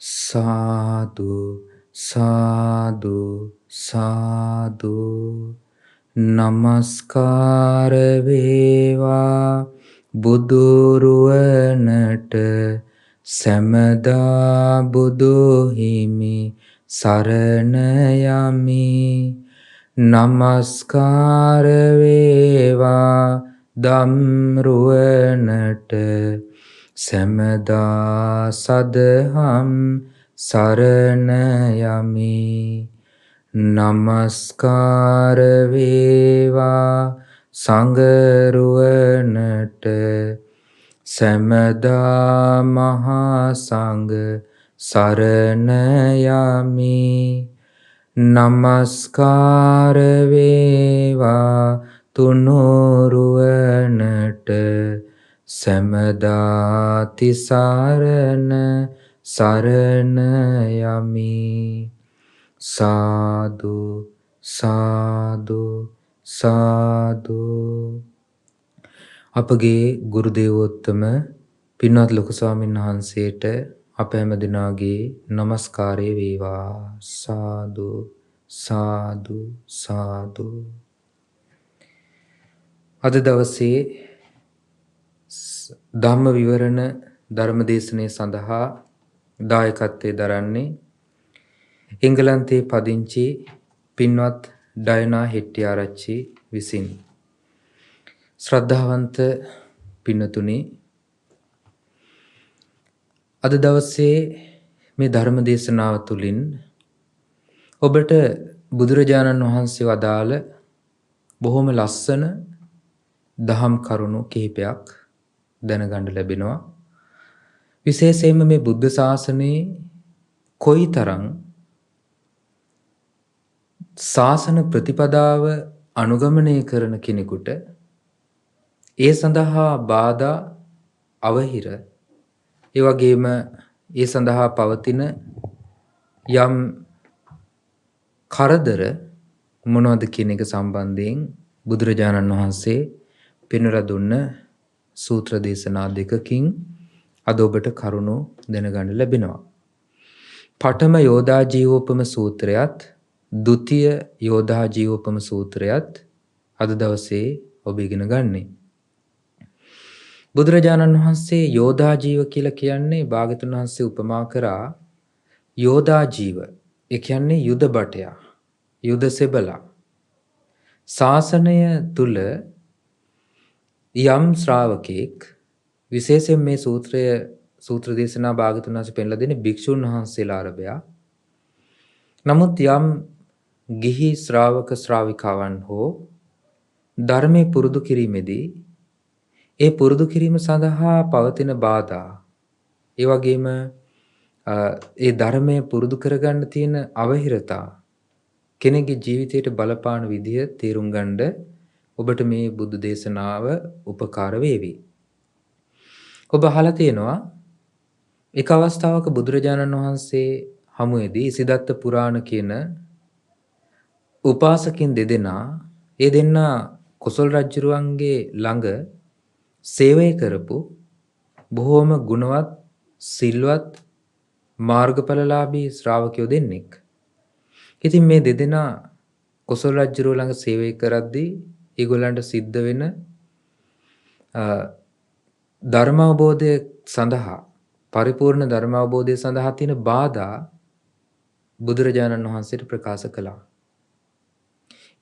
සාදු සාදු සාදු නමස්කාර වේවා බුදුරුවනට සැමදා බුදු හිමි සරණ යමි. නමස්කාර වේවා ධම්රුවනට සැමදා සදහම් සරණ යමි. නමස්කාර වේවා සංඝරුවනට සැමදා මහා සංඝ සරණ යමි. නමස්කාර වේවා තුනුරුවනට සැමදා තිසරණ සරණ යමි. සාදු සාදු සාදු. අපගේ ගුරු දේවෝත්තම පින්වත් ලොකු ස්වාමීන් වහන්සේට අප හැම දිනාගේ নমස්කාරය වේවා. සාදු සාදු සාදු. අද දවසේ ධම්ම විවරණ ධර්මදේශනය සඳහා දායකත්වයේ දරන්නේ එංගලන්තයේ පදිංචි පින්වත් ඩයනා හෙට්ටිආරච්චි විසින්. ශ්‍රද්ධාවන්ත පින්නතුනි, අද දවසේ මේ ධර්ම දේශනාව තුළින් ඔබට බුදුරජාණන් වහන්සේ වදාළ බොහොම ලස්සන දහම් කරුණු කිහිපයක් දැනගන්න ලැබෙනවා. විශේෂයෙන්ම මේ බුද්ධ ශාසනයේ කොයිතරම් ශාසන ප්‍රතිපදාව අනුගමනය කරන කෙනෙකුට ඒ සඳහා බාධා, අවහිර, ඒ වගේම ඒ සඳහා පවතින යම් කරදර මොනවද කියන එක සම්බන්ධයෙන් බුදුරජාණන් වහන්සේ පෙන්වලා දුන්න සූත්‍ර දේශනා දෙකකින් අද ඔබට කරුණු දැනගන්න ලැබෙනවා. පඨම යෝධා ජීවෝපම සූත්‍රයත්, ဒုတိ ය යෝධා ජීවෝපම සූත්‍රයත් අද දවසේ ඔබ ඉගෙන ගන්නේ. බුදුරජාණන් වහන්සේ යෝධා ජීව කියලා කියන්නේ භාග්‍යවතුන් වහන්සේ උපමා කරා යෝධා ජීව. ඒ කියන්නේ යුද බටයා, යුද සෙබලා. ශාසනය තුල යම් ශ්‍රාවකෙක්, විශේෂයෙන් මේ සූත්‍ර දේශනා භාග්‍යවතුන් වහන්සේ පෙන්ලා දෙන්නේ භික්ෂුන් වහන්සේලා අරබයා. නමුත් යම් ගිහි ශ්‍රාවක ශ්‍රාවිකාවන් හෝ ධර්මයේ පුරුදු කිරීමේදී ඒ පුරුදු කිරීම සඳහා පවතින බාධා, ඒ වගේම ඒ ධර්මයේ පුරුදු කරගන්න තියෙන අවහිරතා කෙනෙකුගේ ජීවිතයට බලපාන විදිය තේරුම් ගන්න ඔබට මේ බුදු දේශනාව උපකාර වේවි. ඔබ අහලා තියෙනවා එක අවස්ථාවක බුදුරජාණන් වහන්සේ හමුවේදී ඉසිදත්ත පුරාණ කියන උපාසකින් දෙදෙනා, ඒ දෙන්නා කොසල් රජුරුවන්ගේ ළඟ සේවය කරපු බොහෝම ගුණවත්, සිල්වත්, මාර්ගඵලලාභී ශ්‍රාවකයෝ දෙන්නෙක්. ඉතින් මේ දෙදෙනා කොසල් රජුරුව ළඟ සේවය කරද්දී ඒගොල්ලන්ට සිද්ධ වෙන ධර්ම අවබෝධය සඳහා, පරිපූර්ණ ධර්ම අවබෝධය සඳහා තියෙන බාධා බුදුරජාණන් වහන්සේට ප්‍රකාශ කළා.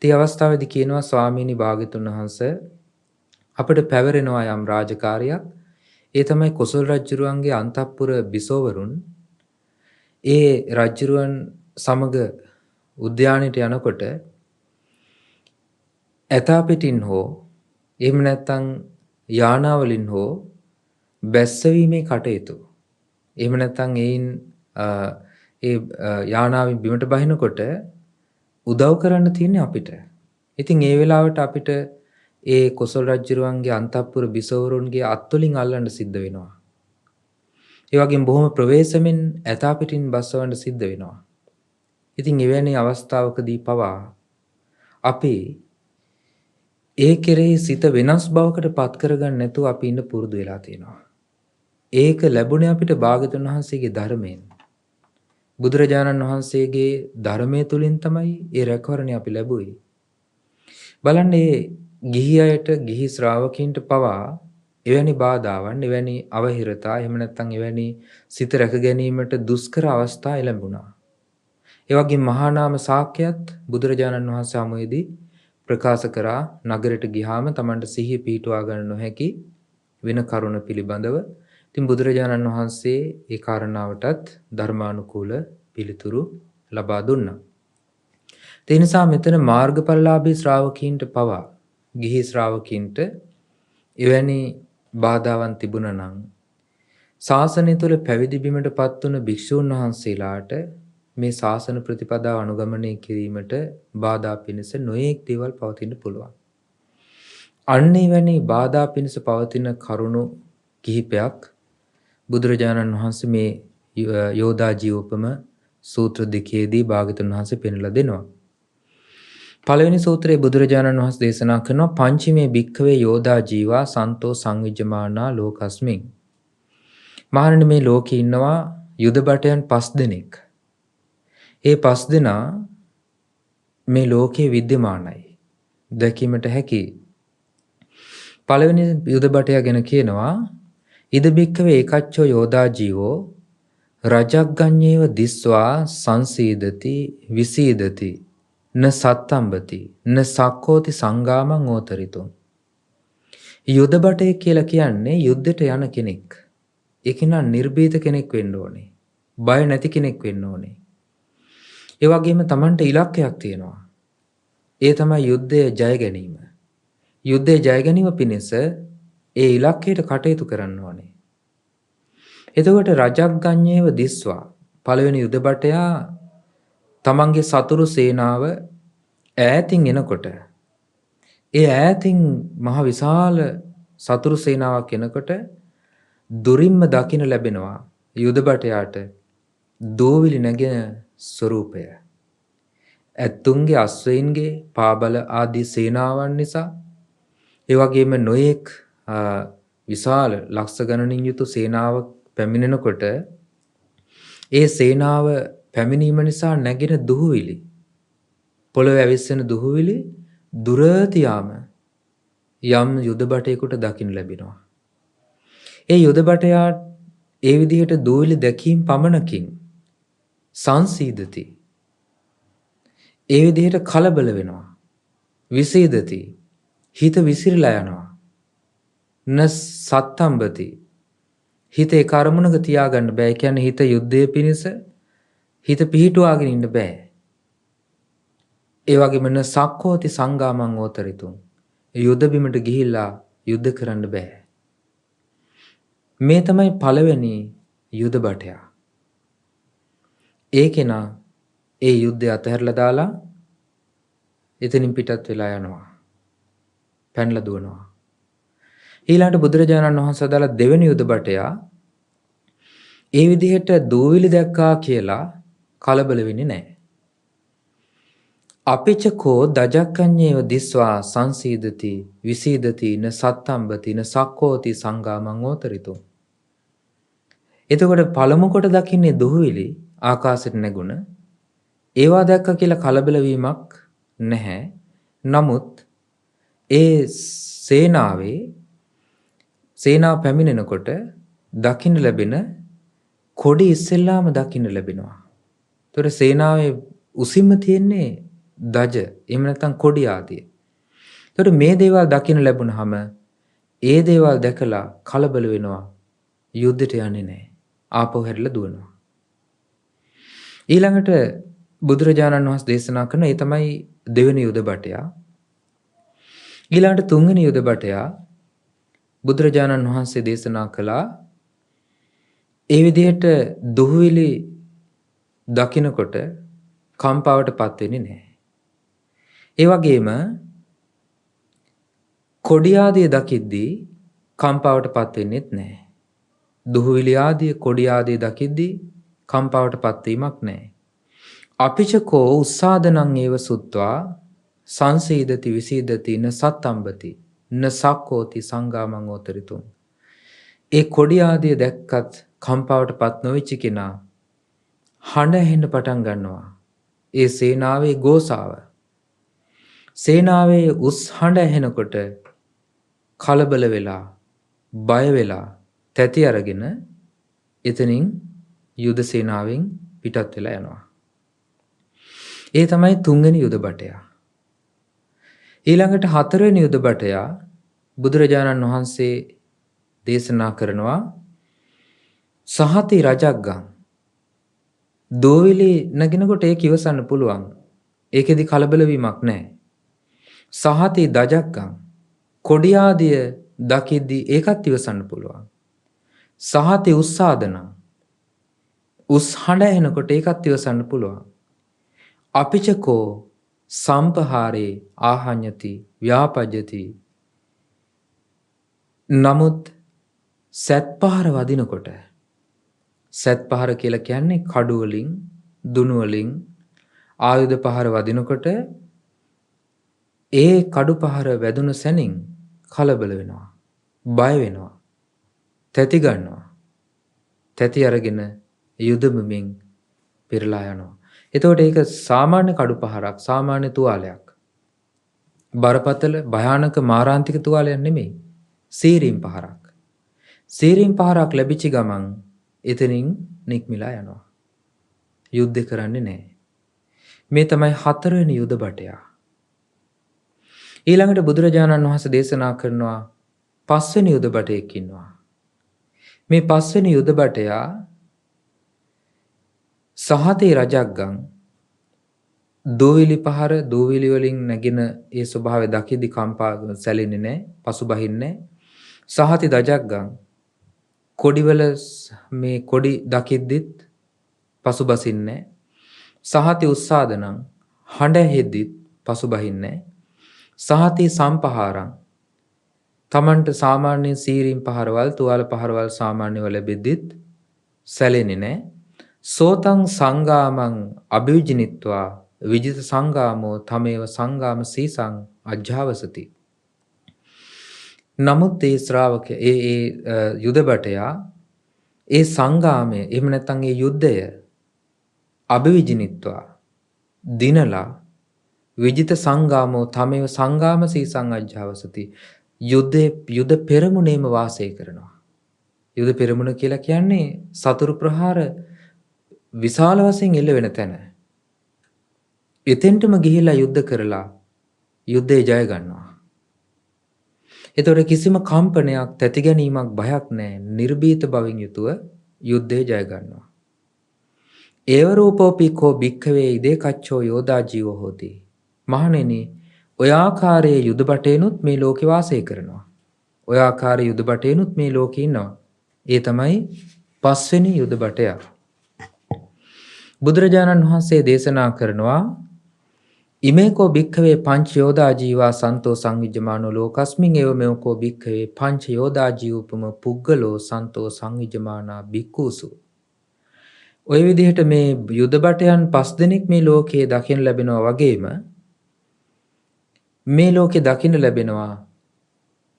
ඒ අවස්ථාවේදී කියනවා, ස්වාමීනි භාග්‍යතුන් වහන්සේ, අපිට පැවරෙනවා යම් රාජකාරියක්. ඒ තමයි කොසල් රජුරුවන්ගේ අන්තఃපුර බිසෝවරුන් ඒ රජුරුවන් සමග උද්‍යානයට යනකොට ඇතා පිටින් හෝ එහෙම නැත්නම් යානාවලින් හෝ බැස්සවීමේ කටයුතු, එහෙම නැත්නම් ඒ යානාවෙන් බිමට බහිනකොට උදව් කරන්න තියෙන්නේ අපිට. ඉතින් ඒ වෙලාවට අපිට ඒ කොසල් රජුරුවන්ගේ අන්තఃපුර බිසවරුන්ගේ අත්වලින් අල්ලන්න සිද්ධ වෙනවා. ඒ වගේම බොහොම ප්‍රවේශමෙන් ඇතා පිටින් බස්සවන්න සිද්ධ වෙනවා. ඉතින් එවැනි අවස්ථාවකදී පවා අපි ඒ කෙරෙහි සිත වෙනස් බවකට පත් කරගන්න නැතුව අපි ඉන්න පුරුදු වෙලා තියෙනවා. ඒක ලැබුණේ අපිට භාග්‍යවතුන් වහන්සේගේ ධර්මයෙන්. බුදුරජාණන් වහන්සේගේ ධර්මයේ තුලින් තමයි ඒ රැකවරණය අපි ලැබුවේ. බලන්න මේ ගිහි අයට ගිහි ශ්‍රාවකීන්ට පවා එවැනි බාධාවන් එවැනි අවහිරතා එහෙම නැත්නම් එවැනි සිත රැක ගැනීමට දුෂ්කර අවස්ථා එළඹුණා. ඒ වගේම මහා නාම ශාක්‍යයත් බුදුරජාණන් වහන්සේ හමුවේදී ප්‍රකාශ කරා නගරයට ගියාම Tamanට සිහිය පිහිටුවා ගන්න නොහැකි වෙන කරුණ පිළිබඳව. ඉතින් බුදුරජාණන් වහන්සේ ඒ කාරණාවටත් ධර්මානුකූල පිළිතුරු ලබා දුන්නා. ඒ නිසා මෙතන මාර්ගඵලලාභී ශ්‍රාවකීන්ට පවා ගිහි ශ්‍රාවකීන්ට එවැනි බාධාවන් තිබුණා නම් ශාසනය තුළ පැවිදි බිමටපත් වුණ භික්ෂූන් වහන්සේලාට මේ ශාසන ප්‍රතිපදාව අනුගමනය කිරීමට බාධා පිණිස නොයෙක් දේවල් පවතින්න පුළුවන්. අන්න එවැනි බාධා පිණිස පවතින කරුණු කිහිපයක් බුදුරජාණන් වහන්සේ මේ යෝධා ජීවෝපම සූත්‍ර දෙකේදී භාග්‍යවතුන් වහන්සේ පෙන්වලා දෙනවා. පළවෙනි සූත්‍රයේ බුදුරජාණන් වහන්සේ දේශනා කරනවා පංචමේ භික්ඛවේ යෝධා ජීවා සන්තෝ සංවිජ්ජමානා ලෝකස්මින්. මහණෙනි මේ ලෝකේ ඉන්නවා යුද බටයන් 5 දෙනෙක්. ඒ 5 දෙනා මේ ලෝකේ විද්‍යමානයි. දැකීමට හැකි. පළවෙනි යුද බටයා ගැන කියනවා ඉද භික්ඛවේ ඒකච්චෝ යෝධා ජීවෝ රජග්ගඤ්ඤේව දිස්වා සංසීදති විසීදති න සත්තම්බති න සක්කෝති සංගාමං ඕතරිතෝ. යුද බටේ කියලා කියන්නේ යුද්ධයට යන කෙනෙක්. ඒක නා නිර්භීත කෙනෙක් වෙන්න ඕනේ. බය නැති කෙනෙක් වෙන්න ඕනේ. ඒ වගේම Tamanට ඉලක්කයක් තියෙනවා. ඒ තමයි යුද්ධය ජය ගැනීම. යුද්ධය ජය ගැනීම පිණිස ඒ ඉලක්කයට කටයුතු කරන්න ඕනේ. එතකොට රජග්ගඤ්ඤේව දිස්වා පළවෙනි යුද බටයා තමන්ගේ සතුරු සේනාව ඈතින් එනකොට ඒ ඈතින් මහ විශාල සතුරු සේනාවක් එනකොට දුරින්ම දකින්න ලැබෙනවා යුද බටයාට දෝවිලි නැගෙන ස්වරූපය. ඇත්තුන්ගේ අශ්වයින්ගේ පාබල ආදී සේනාවන් නිසා ඒ වගේම නොයෙක් විශාල ලක්ෂ ගණනින් යුතු සේනාවක් පැමිණෙනකොට ඒ සේනාව පැමිණීම නිසා නැගෙන දුහුවිලි පොළොවේ ඇවිස්සෙන දුහුවිලි දුර තියාම යම් යුද බටයෙකුට දකින්න ලැබෙනවා. ඒ යුද බටයා ඒ විදිහට දුහුවිලි දැකීම පමණකින් සංසීදති. ඒ විදිහට කලබල වෙනවා. විසීදති. හිත විසිරලා යනවා. න සත්තම්බති. හිත ඒ කර්මුණක තියාගන්න බෑ. ඒ කියන්නේ හිත යුද්ධය පිණිස හිත පිහිටුවාගෙන ඉන්න බෑ. ඒ වගේම න සක්කෝති සංගාමං ඕතරිතුම්. යුද බිමට ගිහිල්ලා යුද්ධ කරන්න බෑ. මේ තමයි පළවෙනි යුද බටයා. ඒ කෙනා ඒ යුද්ධය අතහැරලා දාලා එතනින් පිටත් වෙලා යනවා. පැනලා දුවනවා. ඊළඟට බුදුරජාණන් වහන්සේ දාලා දෙවෙනි යුද බටයා ඒ විදිහට දූවිලි දැක්කා කියලා කලබල වෙන්නේ නැහැ. අපිචකෝ දජක්කඤ්ඤේව දිස්වා සංසීදති විසීදති න සත්තම්බති න සක්කෝති සංගාමං ඕතරිතෝ. එතකොට පළමු කොට දකින්නේ දුහුවිලි ආකාශයට නැගුණ. ඒවා දැක්ක කියලා කලබල වීමක් නැහැ. නමුත් ඒ සේනාව පැමිණෙනකොට දකින්න ලැබෙන කොඩි ඉස්සෙල්ලාම දකින්න ලැබෙනවා. ඒතකොට සේනාවේ උසින්ම තියෙන්නේ දජ එහෙම නැත්නම් කොඩි ආදිය. ඒතකොට මේ දේවල් දකින්න ලැබුණාම ඒ දේවල් දැකලා කලබල වෙනවා. යුද්ධයට යන්නේ නැහැ. ආපහු හැරිලා දුවනවා. ඊළඟට බුදුරජාණන් වහන්සේ දේශනා කරන ඒ තමයි දෙවෙනි යුද බටයා. ඊළඟට තුන්වෙනි යුද බටයා බුදුරජාණන් වහන්සේ දේශනා කළා ඒ විදිහට දුහුවිලි දකිනකොට කම්පාවටපත් වෙන්නේ නැහැ. ඒ වගේම කොඩි ආදිය දකිද්දී කම්පාවටපත් වෙන්නේත් නැහැ. දුහුවිලි ආදිය කොඩි ආදිය දකිද්දී කම්පාවටපත් වීමක් නැහැ. අපිචකෝ උස්සාදනං ඒව සුත්වා සංසීදති විසීදති න සත්තම්බති න සක්කෝති සංගාමං ඕතරිතුම්. ඒ කොඩි ආදිය දැක්කත් කම්පාවටපත් නොවිච්ච කෙනා හඬ ඇහෙන්න පටන් ගන්නවා. ඒ සේනාවේ ගෝසාව. සේනාවේ උස් හඬ ඇහෙනකොට කලබල වෙලා, බය වෙලා, තැති අරගෙන එතනින් යුද සේනාවෙන් පිටත් වෙලා යනවා. ඒ තමයි 3 වෙනි යුද බටයා. ඊළඟට 4 වෙනි යුද බටයා බුදුරජාණන් වහන්සේ දේශනා කරනවා සහති රජග්ගං. දෝවිලි නගිනකොට ඒක ඉවසන්න පුළුවන්. ඒකෙදි කලබල වීමක් නැහැ. සහති දජග්ගං. කොඩියාදිය දකිද්දි ඒකත් ඉවසන්න පුළුවන්. සහති උස්සාදනං. උස් හඬ එනකොට ඒකත් ඉවසන්න පුළුවන්. අපිචකෝ සම්පහාරේ ආහඤ්ඤති ව්‍යාපජ්ජති. නමුත් සැත් පහර වදිනකොට, සැත් පහර කියලා කියන්නේ කඩු වලින්, දුනු වලින් ආයුධ පහර වදිනකොට ඒ කඩු පහර වැදුණු සැනින් කලබල වෙනවා, බය වෙනවා, තැති ගන්නවා. තැති අරගෙන යුදෙමින් පෙරලා යනවා. එතකොට ඒක සාමාන්‍ය කඩු පහරක්, සාමාන්‍ය තුවාලයක්. බරපතල භයානක මාරාන්තික තුවාලයක් නෙමෙයි. සීරීම් පහරක්. සීරීම් පහරක් ලැබිච්ච ගමන් එතනින් නික්මිලා යනවා. යුද්ධ කරන්නේ නැහැ. මේ තමයි 4 වෙනි යුද බටයා. ඊළඟට බුදුරජාණන් වහන්සේ දේශනා කරනවා 5 වෙනි යුද බටයෙක් ඉන්නවා. මේ 5 වෙනි යුද බටයා සහතේ රජග්ගං. දෝවිලි පහර, දෝවිලි වලින් නැගින ඒ ස්වභාවය දකිද්දි කම්පා සැලෙන්නේ නැහැ, පසුබහින්නේ නැහැ. සහති දජග්ගං. කොඩිවල මේ කොඩි දකිද්දිත් පසුබසින්නේ නැහැ. සහති උස්සාදනං. හඬ ඇහෙද්දිත් පසුබහින්නේ නැහැ. සහති සම්පහාරං. තමන්ට සාමාන්‍ය සීරීම් පහරවල්, තුවාල පහරවල් සාමාන්‍යව ලැබෙද්දිත් සැලෙන්නේ නැහැ. සෝතං සංගාමං අභිවිජිනිත්වා විජිත සංගාමෝ තමේව සංගාම සීසං අජ්ජාවසති. නමුත් ඒ ශ්‍රාවක යුද බටයා ඒ සංගාමය, එහෙම නැත්නම් ඒ යුද්ධය අභිවිජිනිත්වා දිනලා විජිත සංගාමෝ තමේව සංගාම සීසං අජ්ජාවසති. යුද පෙරමුණේම වාසය කරනවා. යුද පෙරමුණ කියලා කියන්නේ සතුරු ප්‍රහාර විශාල වශයෙන් එල්ල වෙන තැන. එතෙන්ටම ගිහිලා යුද්ධ කරලා යුද්ධේ ජය ගන්නවා. එතකොට කිසිම කම්පනයක්, තැති ගැනීමක්, බයක් නැහැ. නිර්භීත බවින් යුතුව යුද්ධේ ජය ගන්නවා. ඒව රූපෝපිකෝ භික්ඛවේ ඉදේ කච්චෝ යෝදා ජීවෝ හෝති. මහණෙනි, ඔය ආකාරයේ යුද බටේනුත් මේ ලෝකේ වාසය කරනවා. ඔය ආකාරයේ යුද බටේනුත් මේ ලෝකේ ඉන්නවා. ඒ තමයි 5 වෙනි යුද බටයා. බුදුරජාණන් වහන්සේ දේශනා කරනවා ඉමේකෝ භික්ඛවේ පංච යෝදා ජීවා සන්තෝ සංවිජ්ජමානෝ ලෝකස්මින් එව මෙවකෝ භික්ඛවේ පංච යෝදා ජීවපම පුග්ගලෝ සන්තෝ සංවිජ්ජමානා භික්ඛූසු. ඔය විදිහට මේ යුද බටයන් 5 දෙනෙක් මේ ලෝකයේ දකින්න ලැබෙනවා වගේම මේ ලෝකේ දකින්න ලැබෙනවා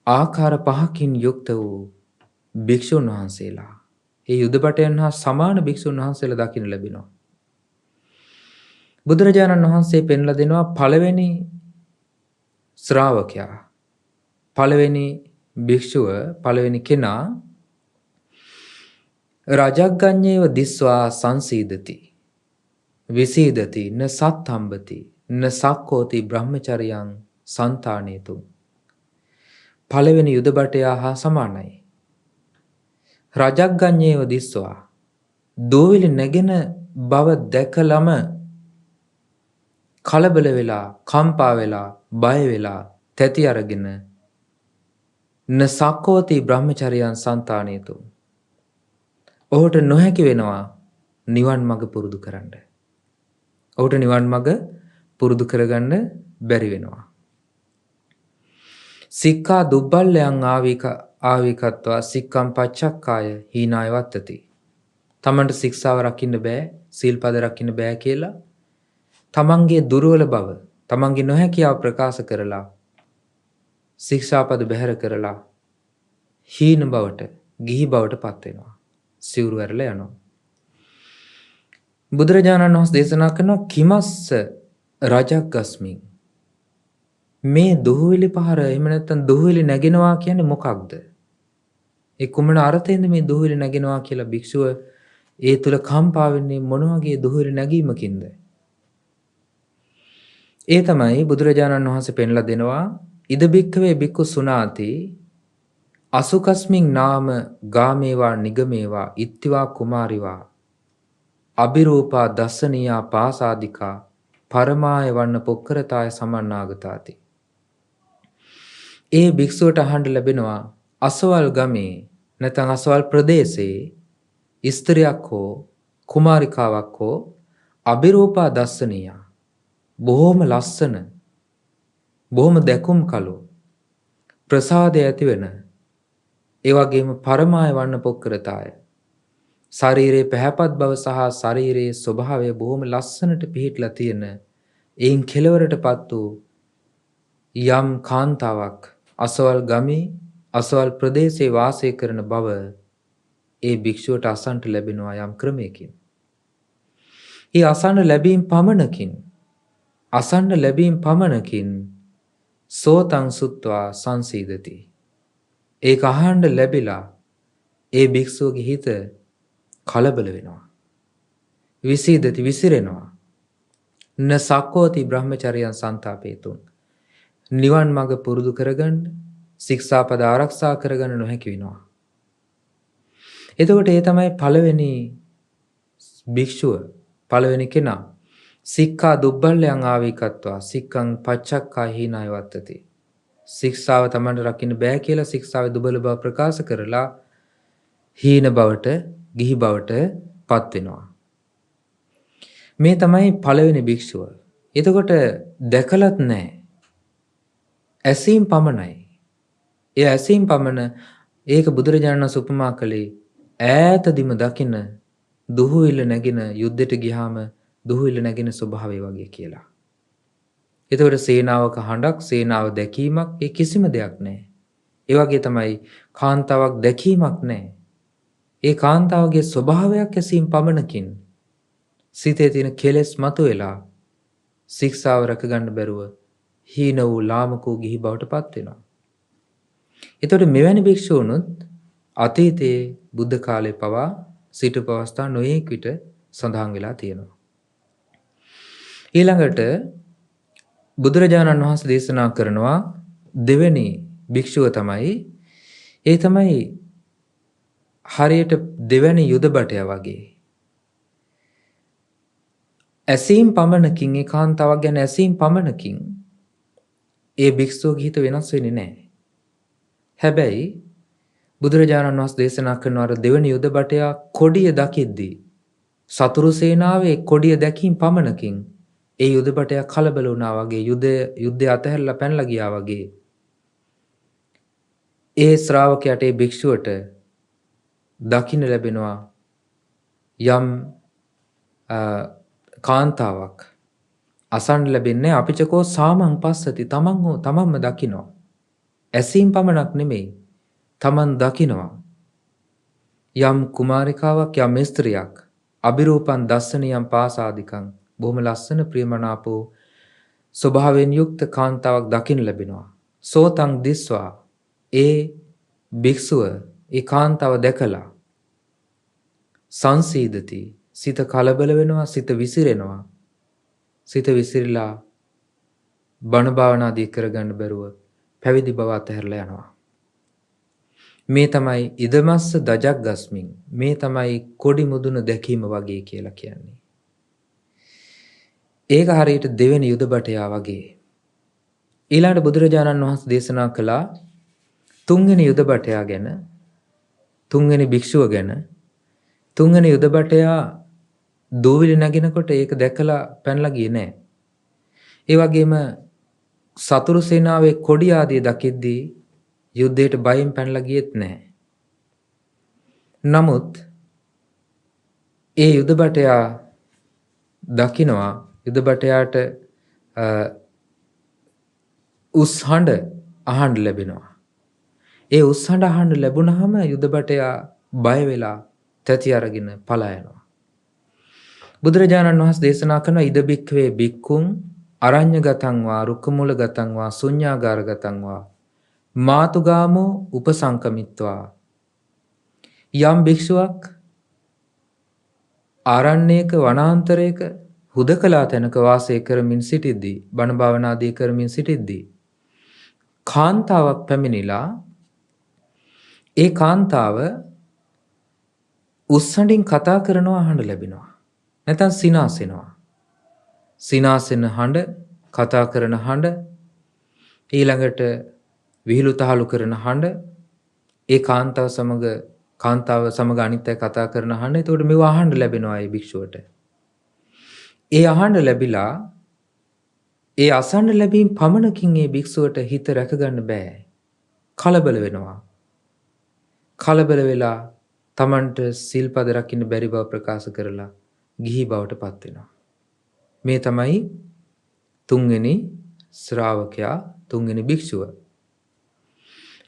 ආකාර 5කින් යුක්ත වූ භික්ෂුන් වහන්සේලා. ඒ යුද බටයන් හා සමාන භික්ෂුන් වහන්සේලා දකින්න ලැබෙනවා. බුදුරජාණන් වහන්සේ පෙන්ලා දෙනවා පළවෙනි ශ්‍රාවකයා, පළවෙනි භික්ෂුව, පළවෙනි කෙනා රජග්ගඤ්ඤේව දිස්වා සංසීදති විසීදති න සත්තම්බති න සක්කෝති බ්‍රහ්මචර්යං සන්තානේතු. පළවෙනි යුද බටයා හා සමානයි. රජග්ගඤ්ඤේව දිස්වා දෝවිලි නැගෙන බව දැකලම කලබල වෙලා, කම්පා වෙලා, බය වෙලා, තැති අරගෙන න සක්කෝති බ්‍රහ්මචර්යං සන්තානේතු. ඔහුට නොහැකි වෙනවා නිවන් මඟ පුරුදු කරන්න. ඔහුට නිවන් මඟ පුරුදු කරගන්න බැරි වෙනවා. සික්ඛා දුබ්බල්ලයන් ආවිකත්වා සික්ඛම් පච්චක්කාය හීනාය වත්තති. තමන්ට ශික්ෂාව රකින්න බෑ, සීල්පද රකින්න බෑ කියලා තමන්ගේ දුර්වල බව, තමන්ගේ නොහැකියාව ප්‍රකාශ කරලා ශික්ෂාපද බැහැර කරලා හීන බවට, ගිහි බවට පත් වෙනවා. සිවුරු ඇරලා යනවා. බුදුරජාණන් වහන්සේ දේශනා කරනවා කිමස්ස රජක් ගස්මින්. මේ දුහුවිලි පහර එහෙම නැත්නම් දුහුවිලි නැගෙනවා කියන්නේ මොකක්ද? ඒ කුමන අර්ථයෙන්ද මේ දුහුවිලි නැගෙනවා කියලා භික්ෂුව ඒ තුල කම්පා වෙන්නේ මොන වගේ දුහුවිලි නැගීමකින්ද? ඒ තමයි බුදුරජාණන් වහන්සේ පෙන්ලා දෙනවා ඉද බික්කවේ බික්කු සුනාති අසුකස්මින් නාම ගාමේවා නිගමේවා ඉත්තිවා කුමාරිවා අබිරූපා දස්සනියා පාසාදිකා පරමාය වන්න පොක්කරතාය සමන්නාගතාති. ඒ භික්ෂුවට අහන්න ලැබෙනවා අසවල් ගමේ නැත්නම් අසවල් ප්‍රදේශයේ ස්ත්‍රියක් හෝ කුමාරිකාවක් හෝ අබිරූපා දස්සනියා බොහොම ලස්සන බොහොම දැකුම් කළු ප්‍රසාදය ඇති වෙන ඒ වගේම පරමාය වන්න පොක්කරතාය ශරීරයේ පැහැපත් බව සහ ශරීරයේ ස්වභාවය බොහොම ලස්සනට පිහිටලා තියෙන එයින් කෙලවරටපත් වූ යම් කාන්තාවක් අසවල් ගමේ අසවල් ප්‍රදේශයේ වාසය කරන බව ඒ භික්ෂුවට අසන්නට ලැබෙනවා යම් ක්‍රමයකින්. ඒ අසන්න ලැබීම් පමණකින් සෝතං සුත්වා සංසීදති. ඒක අහන්න ලැබිලා ඒ භික්ෂුවගේ හිත කලබල වෙනවා. විසීදති විසිරෙනවා. න සක්කෝති බ්‍රහ්මචර්යයන් සන්තාපේතුන්. නිවන් මඟ පුරුදු කරගන්න ශික්ෂාපද ආරක්ෂා කරගන්න නොහැකි වෙනවා. එතකොට ඒ තමයි පළවෙනි භික්ෂුව පළවෙනි කෙනා සික්ඛා දුබ්බල්යන් ආවිකත්වා සික්ඛං පච්චක්ඛා හීනාය වත්තති. ශික්ෂාව තමන්ට රකින්න බෑ කියලා ශික්ෂාවේ දුබල බව ප්‍රකාශ කරලා හීන බවට ගිහි බවට පත් වෙනවා. මේ තමයි පළවෙනි භික්ෂුව. එතකොට දැකලත් නැහැ. ඇසීම් පමණයි. ඒ ඇසීම් පමණ ඒක බුදුරජාණන් වහන්සේ උපමා කළේ ඈතදිම දකින දුහුවිල්ල නැගෙන යුද්ධෙට ගියාම දුහුවිල්ල නැගෙන ස්වභාවය වගේ කියලා. එතකොට සේනාවක හඬක් සේනාව දැකීමක් ඒ කිසිම දෙයක් නැහැ. ඒ වගේ තමයි කාන්තාවක් දැකීමක් නැහැ. ඒ කාන්තාවගේ ස්වභාවයක් ඇසීම් පමණකින් සිතේ තියෙන කෙලෙස් මතුවෙලා ශික්ෂාව රැකගන්න බැරුව හීන වූ ලාමක වූ ගිහි බවට පත් වෙනවා. එතකොට මෙවැනි භික්ෂූනුත් අතීතයේ බුද්ධ කාලේ පවා සිටපු අවස්ථා නොයෙක් විට සඳහන් වෙලා තියෙනවා. ඊළඟට බුදුරජාණන් වහන්සේ දේශනා කරනවා දෙවෙනි භික්ෂුව තමයි හරියට දෙවැනි යුද බටයා වගේ. ඇසීම් පමණකින් ඒ කාන්තාවක් ගැන ඇසීම් පමණකින් ඒ භික්ෂුවගේ හිත වෙනස් වෙන්නේ නැහැ. හැබැයි බුදුරජාණන් වහන්සේ දේශනා කරන අර දෙවැනි යුද බටයා කොඩිය දකිද්දී සතුරු සේනාවේ කොඩිය දැකීම පමණකින් ඒ යුද බටයා කලබල වුණා වගේ යුද්ධය අතහැරලා පැනලා ගියා වගේ ඒ ශ්‍රාවකයාට ඒ භික්ෂුවට දකින්න ලැබෙනවා යම් කාන්තාවක් අසන්න ලැබෙන්නේ අපිචකෝ සාමං පස්සති තමන්ම දකිනවා. ඇසීම් පමණක් නෙමෙයි තමන් දකිනවා යම් කුමාරිකාවක් යම් ස්ත්‍රියක් අබිරූපං දස්සනියම් පාසාදිකං බොහොම ලස්සන ප්‍රියමනාපෝ ස්වභාවයෙන් යුක්ත කාන්තාවක් දකින්න ලැබෙනවා. සෝතං දිස්වා ඒ භික්ෂුව ඒ කාන්තාව දැකලා සංසීදති සිත කලබල වෙනවා සිත විසිරෙනවා. සිත විසිරලා බණ භාවනාදී කරගන්න බැරුව පැවිදි බව අතහැරලා යනවා. මේ තමයි ඉදමස්ස දජක් ගස්මින් මේ තමයි කොඩි මුදුන දැකීම වගේ කියලා කියන්නේ. ඒක හරියට දෙවෙනි යුද බටයා වගේ. ඊළඟට බුදුරජාණන් වහන්සේ දේශනා කළා තුන්වෙනි යුද බටයා ගැන තුන්වෙනි භික්ෂුව ගැන. තුන්වෙනි යුද බටයා දූවිලි නැගිනකොට ඒක දැකලා පැනලා ගියේ නෑ. ඒ වගේම සතුරු සේනාවේ කොඩි ආදී දකිද්දී යුද්ධයට බයෙන් පැනලා ගියෙත් නැහැ. නමුත් ඒ යුද බටයා දකිනවා යුද බටයාට උස් හඬ අහන්න ලැබෙනවා. ඒ උස් හඬ අහන්න ලැබුණාම යුද බටයා බය වෙලා තැති අරගෙන පලා යනවා. බුදුරජාණන් වහන්සේ දේශනා කරන ඉද බික්ඛවේ බික්ඛුන් අරඤ්‍යගතං වා රුක්කමූලගතං වා ශුඤ්ඤාගාරගතං වා මාතුගාමෝ උපසංකමිත්වා. යම් භික්ෂුවක් ආරණ්‍යයක වනාන්තරයක හුදකලා තැනක වාසය කරමින් සිටිද්දී බණ භාවනාදී කරමින් සිටිද්දී කාන්තාවක් පැමිණිලා ඒ කාන්තාව උස්සඬින් කතා කරනවා අහන්න ලැබෙනවා. නැත්නම් සිනාසෙනවා. සිනාසෙන හඬ, කතා කරන හඬ, ඊළඟට විහිළු තහළු කරන හඬ, ඒ කාන්තාව සමග අනිත් අය කතා කරන හඬ. එතකොට මේව අහන්න ලැබෙනවා ඒ භික්ෂුවට. ඒ අහන්න ලැබිලා ඒ අසන්න ලැබීම් පමණකින් ඒ භික්ෂුවට හිත රැකගන්න බෑ. කලබල වෙනවා. කලබල වෙලා තමන්ට සිල්පද රකින්න බැරි බව ප්‍රකාශ කරලා ගිහි බවට පත් වෙනවා. මේ තමයි තුන්වෙනි ශ්‍රාවකයා, තුන්වෙනි භික්ෂුව.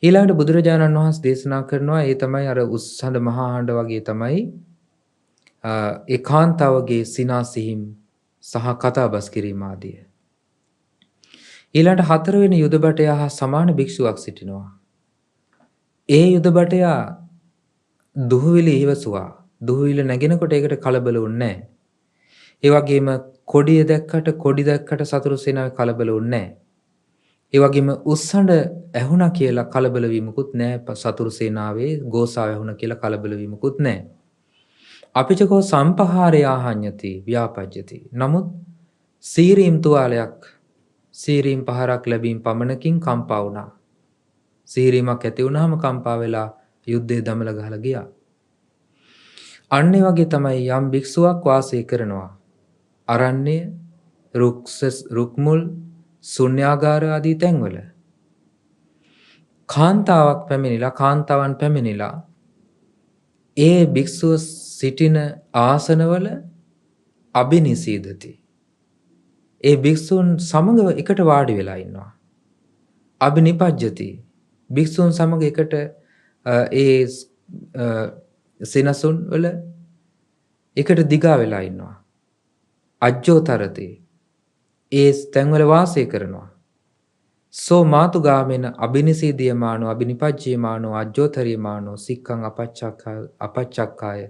ඊළඟට බුදුරජාණන් වහන්සේ දේශනා කරනවා ඒ තමයි අර උස්සඳ මහා හඬ වගේ තමයි ඒකාන්තවගේ සිනාසිහිම් සහ කතාබස් කිරීම ආදිය. ඊළඟට හතරවෙනි යුද බටයා හා සමාන භික්ෂුවක් සිටිනවා. ඒ යුද බටයා දුහවිලි ඉවසුවා. දුහවිලි නැගෙනකොට ඒකට කලබල වුණේ නැහැ. ඒ වගේම කොඩිය දැක්කට කොඩි දැක්කට සතුරු සේනාවේ කලබල වුණේ නැහැ. ඒ වගේම උස්සඬ ඇහුණා කියලා කලබල වීමකුත් නැහැ. සතුරු සේනාවේ ගෝසාව ඇහුණා කියලා කලබල වීමකුත් නැහැ. අපිචකෝ සම්පහාරය ආහඤ්ඤති ව්‍යාපජ්ජති. නමුත් සීරීම් තුවාලයක්, සීරීම් පහරක් ලැබීම පමණකින් කම්පා වුණා. සීරීමක් ඇති වුණාම කම්පා වෙලා යුද්ධේ දමල ගහලා ගියා. අන්න ඒ වගේ තමයි යම් භික්ෂුවක් වාසය කරනවා අරණ්‍ය, රුක්මුල්, ශුන්‍යාගාර ආදී තැන්වල. කාන්තාවන් පැමිණිලා ඒ භික්ෂුව සිටින ආසනවල අබිනිසීදති. ඒ භික්ෂුන් සමග එකට වාඩි වෙලා ඉන්නවා. අබිනිපජ්ජති. භික්ෂුන් සමග එකට ඒ සෙනසුන් වල එකට දිගා වෙලා ඉන්නවා. අජ්ජෝතරති. ඒ තැන්වල වාසය කරනවා. සෝ මාතුගාමෙන අබිනිසීදියමානෝ අබිනිපජ්ජියමානෝ අජ්ජෝතරියමානෝ සික්ඛං අපච්චක්කාය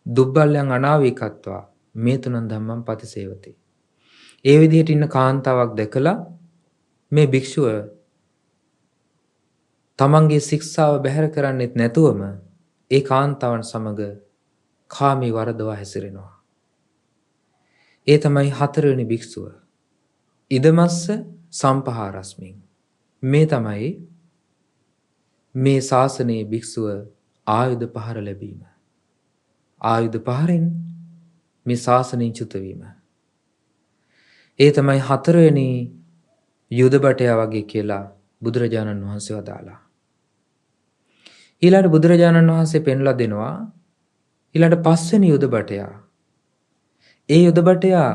දුබ්බල්යන් අනාවීකත්වා මේ තුනන් ධම්මං පතිසේවති. ඒ විදිහට ඉන්න කාන්තාවක් දැකලා මේ භික්ෂුව තමන්ගේ ශික්ෂාව බැහැර කරන්නෙත් නැතුවම ඒ කාන්තාවන් සමග කාමී වරදවා හැසිරෙනවා. ඒ තමයි හතරවෙනි භික්ෂුව. ඉදමස්ස සම්පහාරස්මින්. මේ තමයි මේ ශාසනයේ භික්ෂුව ආයුධ පහර ලැබීම. ආයුධ පහරෙන් මේ ශාසනයෙන් චුත වීම. ඒ තමයි හතරවෙනි යුද බටයා වගේ කියලා බුදුරජාණන් වහන්සේ වදාලා. ඊළඟට බුදුරජාණන් වහන්සේ පෙන්ලා දෙනවා ඊළඟට පස්වෙනි යුද බටයා. ඒ යුද බටයා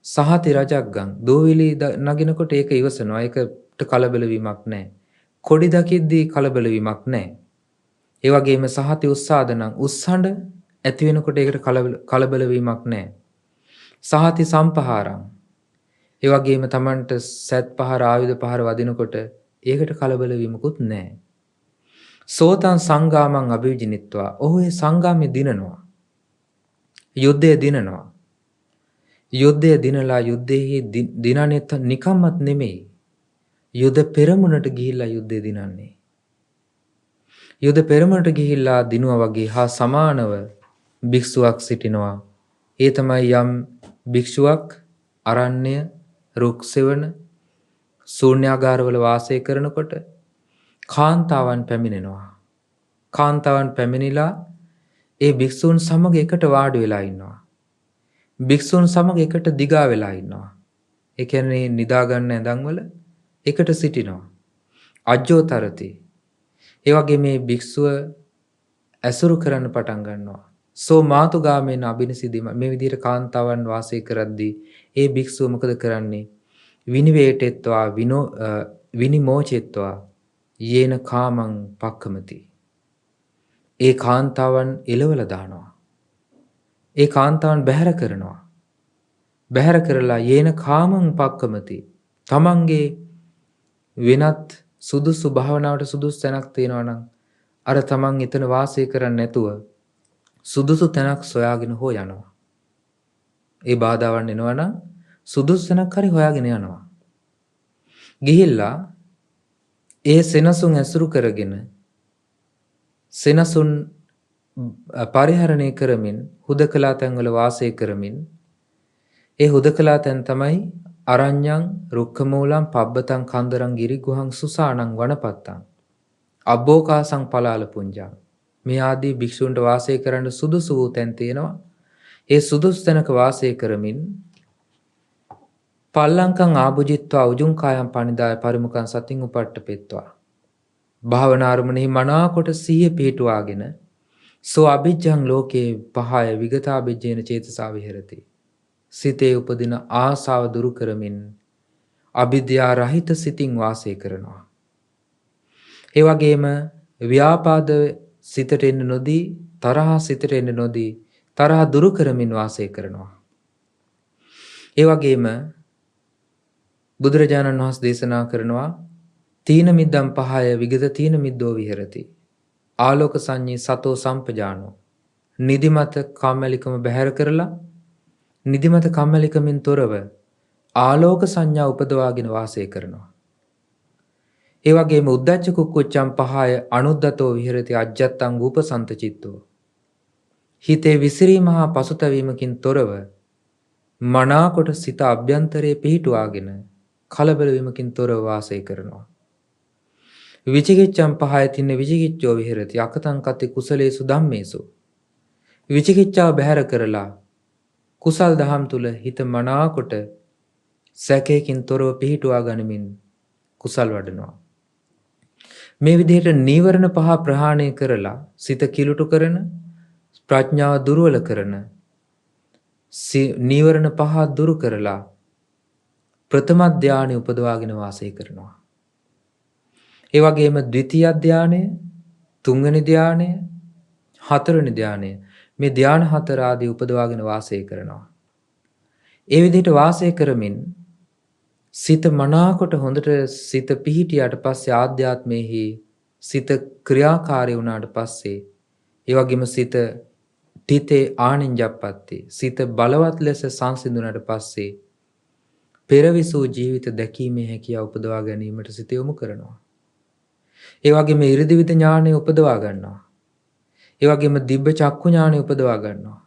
සහති රජග්ගං දෝවිලි නගිනකොට ඒක ඉවසනවා. ඒකට කලබල වීමක් නැහැ. කොඩි දකිද්දී කලබල වීමක් නැහැ. ඒ වගේම සහති උස්සාදනං උස්සඬ ඇති වෙනකොට ඒකට කලබල වීමක් නැහැ. සහති සම්පහාරං ඒ වගේම Tamanට සැත් පහර ආයුධ පහර වදිනකොට ඒකට කලබල වීමකුත් නැහැ. සෝතං සංගාමං අභිවිජිනිත්වා. ඔහු ඒ සංගාමෙ දිනනවා. යුද්ධය දිනනවා. යුද්ධය දිනලා යුද්ධයේ දිනන්නේ නිකම්මත් නෙමෙයි. යුද පෙරමුණට ගිහිල්ලා යුද්ධය දිනන්නේ. යුද පෙරමුණට ගිහිල්ලා දිනුවා වගේ හා සමානව භික්ෂුවක් සිටිනවා. ඒ තමයි යම් භික්ෂුවක් අරණ්‍ය, රුක් සෙවණ, ශූන්‍යාගාරවල වාසය කරනකොට කාන්තාවන් පැමිණෙනවා. කාන්තාවන් පැමිණිලා ඒ භික්ෂූන් සමග එකට වාඩි වෙලා ඉන්නවා. භික්ෂූන් සමග එකට දිගා වෙලා ඉන්නවා. ඒ කියන්නේ නිදා ගන්න ඇඳන්වල එකට සිටිනවා. අජ්ජෝතරති. ඒ වගේ මේ භික්ෂුව ඇසුරු කරන්න පටන් ගන්නවා. සෝ මාතුගාමේන අබිනසිදීම. මේ විදිහට කාන්තාවන් වාසය කරද්දී ඒ භික්ෂුව මොකද කරන්නේ? විනිවේටෙත්වා විනිමෝචෙත්වා යේන කාමං පක්කමති. ඒ කාන්තාවන් එලවලා දානවා. ඒ කාන්තාවන් බැහැර කරනවා. බැහැර කරලා යේන කාමං පක්කමති. තමන්ගේ වෙනත් සුදුසු භාවනාවට සුදුසු තැනක් තියෙනවා නම් අර තමන් එතන වාසය කරන්නේ නැතුව සුදුසු තැනක් සොයාගෙන හෝ යනවා. ඒ බාධාවන් එනවා නම් සුදුසු තැනක් හරි හොයාගෙන යනවා. ගිහිල්ලා ඒ සෙනසුන් ඇසුරු කරගෙන සෙනසුන් පරිහරණය කරමින් හුදකලා තැන්වල වාසය කරමින් ඒ හුදකලා තැන් තමයි අරඤ්ඤං රුක්ඛමූලං පබ්බතං කන්දරං ගිරිගුහං සුසානං වනපත්තං අබ්බෝකාසං පලාල පුඤ්ජං. මේ ආදී භික්ෂූන්ට වාසය කරන්න සුදුසු වූ තැන් තියෙනවා. ඒ සුදුසු තැනක වාසය කරමින් පල්ලංකං ආභුජිත්වා උජුං කායං පනිදාය පරිමුඛං සතින් උපට්ඨපෙත්වා. භාවනාරමුණෙහි මනාකොට සිහිය පිහිටුවාගෙන සෝ අභිජ්ජං ලෝකේ පහය විගතාභිජ්ජේන චේතසා විහෙරති. සිතේ උපදින ආසාව දුරු කරමින් අවිද්‍යා රහිත සිතින් වාසය කරනවා. ඒ වගේම ව්‍යාපාද සිතට එන්න නොදී, තරහ සිතට එන්න නොදී, තරහ දුරු කරමින් වාසය කරනවා. ඒ වගේම බුදුරජාණන් වහන්සේ දේශනා කරනවා තීන මිද්දම් පහය විගත තීන මිද්දෝ විහෙරති. ආලෝක සංඤේ සතෝ සම්පජානෝ. නිදිමත කම්මැලිකම බැහැර කරලා නිදිමත කම්මැලිකමින් තොරව ආලෝක සංඥා උපදවාගෙන වාසය කරනවා. ඒ වගේම උද්ධච්ච කුක්කුච්චම් පහය අනුද්දතෝ විහෙරති අජ්ජත්තං උපසන්ත චිත්තෝ. හිතේ විසිරීම හා පසුතැවීමකින් තොරව මනාකොට සිත අභ්‍යන්තරයේ පිහිටුවාගෙන කලබල වීමකින් තොරව වාසය කරනවා. විචිකිච්ඡම් පහය තින්න විචිකිච්ඡෝ විහෙරති අකතං කති කුසලේසු ධම්මේසු. විචිකිච්ඡාව බැහැර කරලා කුසල් දහම් තුල හිත මනාකොට සැකයකින් තොරව පිහිටුවා ගනිමින් කුසල් වඩනවා. මේ විදිහට නීවරණ පහ ප්‍රහාණය කරලා සිත කිලුටු කරන ප්‍රඥාව දුර්වල කරන නීවරණ පහ දුරු කරලා ප්‍රථම ධානය උපදවාගෙන වාසය කරනවා. ඒ වගේම ද්විතීය ධානය, තුන්වෙනි ධානය, හතරවෙනි ධානය මේ ධාන හතර ආදී උපදවාගෙන වාසය කරනවා. ඒ විදිහට වාසය කරමින් සිත මනාකොට හොඳට සිත පිහිටියාට පස්සේ ආධ්‍යාත්මයේහි සිත ක්‍රියාකාරී වුණාට පස්සේ ඒ වගේම සිත තිතේ ආනින්ජප්පත්ති සිත බලවත් ලෙස සංසිඳුණාට පස්සේ පෙරවිසූ ජීවිත දැකීමේ හැකියාව උපදවා ගැනීමට සිත යොමු කරනවා. ඒ වගේම ඉරිදිවිද ඥානය උපදවා ගන්නවා. ඒ වගේම දිබ්බ චක්කු ඥානය උපදවා ගන්නවා.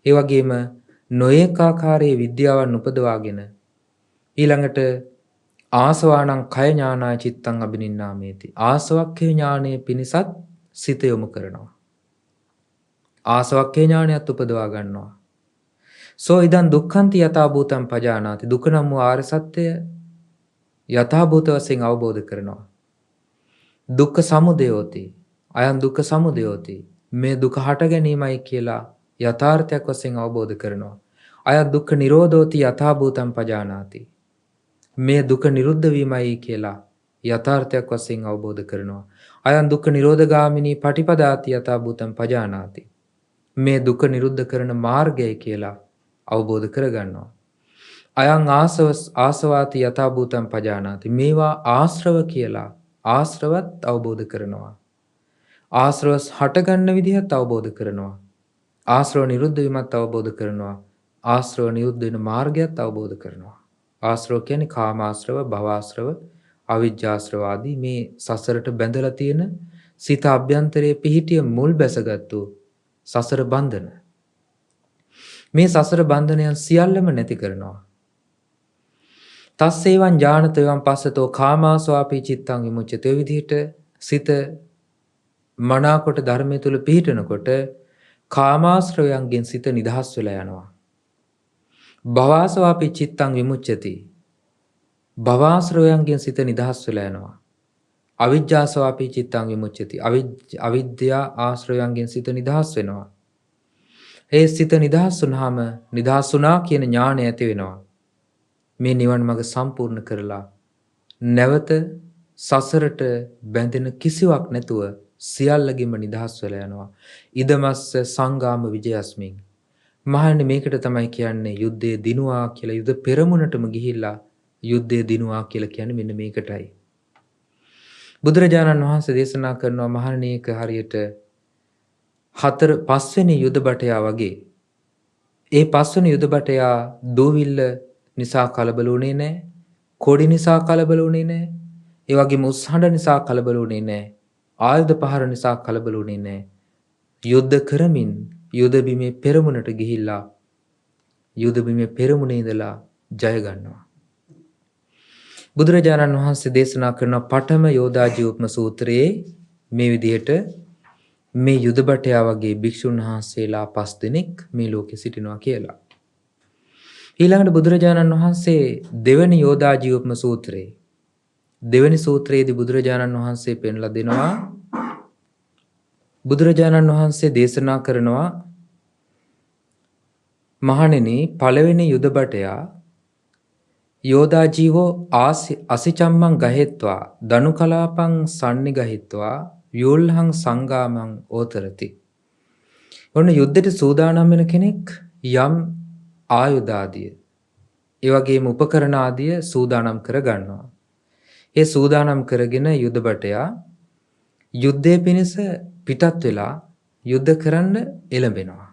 ඒ වගේම නොඑක ආකාරයේ විද්‍යාවන් උපදවාගෙන ඊළඟට ආසවානං කය ඥානාය චිත්තං අබිනින්නාමේති. ආසවක්ඛේ ඥානයේ පිණිසත් සිත යොමු කරනවා. ආසවක්ඛේ ඥානයත් උපදවා ගන්නවා. සෝ ඉදන් දුක්ඛන්ති යථා භූතං පජානාති. දුක නම් වූ ආර්ය සත්‍යය යථා භූත වශයෙන් අවබෝධ කරනවා. දුක්ඛ සමුදයෝති. අයං දුක්ඛ සමුදයෝති. මේ දුක හට ගැනීමයි කියලා යථාර්ථයක් වශයෙන් අවබෝධ කරනවා. අයං දුක්ඛ නිරෝධෝති යථා භූතං පජානාති. මේ දුක නිරුද්ධ වීමයි කියලා යථාර්ථයක් වශයෙන් අවබෝධ කරනවා. අයං දුක්ඛ නිරෝධගාමිනී පටිපදාති යථා භූතං පජානාති. මේ දුක නිරුද්ධ කරන මාර්ගය කියලා අවබෝධ කරගන්නවා. අයං ආසවාති යථා භූතං පජානාති. මේවා ආශ්‍රව කියලා ආශ්‍රවත් අවබෝධ කරනවා. ආශ්‍රව හටගන්න විදිහත් අවබෝධ කරනවා. ආශ්‍රව නිරුද්ධ වීමත් අවබෝධ කරනවා. ආශ්‍රව නිරුද්ධ වෙන මාර්ගයත් අවබෝධ කරනවා. ආශ්‍රව කියන්නේ කාමාශ්‍රව, භවආශ්‍රව, අවිජ්ජාශ්‍රව ආදී මේ සසරට බැඳලා තියෙන සිත අභ්‍යන්තරයේ පිහිටිය මුල් බැසගත්තු සසර බන්ධන. මේ සසර බන්ධනයන් සියල්ලම නැති කරනවා. තස්සේවං ඥානතයන් පස්සතෝ කාමාසවාපී චිත්තං විමුච්ඡති. ඒ විදිහට සිත මනාකොට ධර්මයේ තුල පිහිටනකොට කාමාශ්‍රවයන්ගෙන් සිත නිදහස් වෙලා යනවා. භවආසවාපී චිත්තං විමුච්ඡති. භවආශ්‍රවයන්ගෙන් සිත නිදහස් වෙලා යනවා. අවිජ්ජාසවාපී චිත්තං විමුච්ඡති. අවිද්‍යා ආශ්‍රවයන්ගෙන් සිත නිදහස් වෙනවා. ඒ සිත නිදහස් වුනහම නිදහස් වුණා කියන ඥාණය ඇති වෙනවා. මේ නිවන් මඟ සම්පූර්ණ කරලා නැවත සසරට බැඳෙන කිසිවක් නැතුව සියල්ලගින්ම නිදහස් වෙලා යනවා. ඉදමස්ස සංගාම විජයස්මින්. මහණනි මේකට තමයි කියන්නේ යුද්ධය දිනුවා කියලා. යුද පෙරමුණටම ගිහිල්ලා යුද්ධය දිනුවා කියලා කියන්නේ මෙන්න මේකටයි. බුදුරජාණන් වහන්සේ දේශනා කරනවා මහණනි ඒක හරියට පස්වෙනි යුද බටයා වගේ. ඒ පස්වෙනි යුද බටයා දූවිල්ල නිසා කලබල වුණේ නැහැ. කොඩි නිසා කලබල වුණේ නැහැ. ඒ වගේම උස්හඬ නිසා කලබල වුණේ නැහැ. ආයුධ පහර නිසා කලබල වුණේ නැහැ. යුද්ධ කරමින් යුද බිමේ පෙරමුණට ගිහිල්ලා යුද බිමේ පෙරමුණේ ඉඳලා ජය ගන්නවා. බුදුරජාණන් වහන්සේ දේශනා කරන පඨම යෝධාජීවප්ම සූත්‍රයේ මේ විදිහට මේ යුද බටයා වගේ භික්ෂුන් වහන්සේලා 5 දෙනෙක් මේ ලෝකෙ සිටිනවා කියලා. ඊළඟට බුදුරජාණන් වහන්සේ දෙවැනි යෝධාජීවප්ම සූත්‍රයේ දෙවැනි සූත්‍රයේදී බුදුරජාණන් වහන්සේ පෙන්ලා දෙනවා බුදුරජාණන් වහන්සේ දේශනා කරනවා මහණෙනි පළවෙනි යුද බටයා යෝධාජීවෝ අසිචම්මං ගහෙත්වා දනු කලාපං සන්නිගහිත්වා ව්‍යුල්හං සංගාමං ඕතරති. ඔන්න යුද්ධයට සූදානම් වෙන කෙනෙක් යම් ආයුධාදිය ඒ වගේම උපකරණ ආදිය සූදානම් කර ගන්නවා. ඒ සූදානම් කරගෙන යුද බටයා යුද්ධය පිණිස පිටත් වෙලා යුද්ධ කරන්න එළඹෙනවා.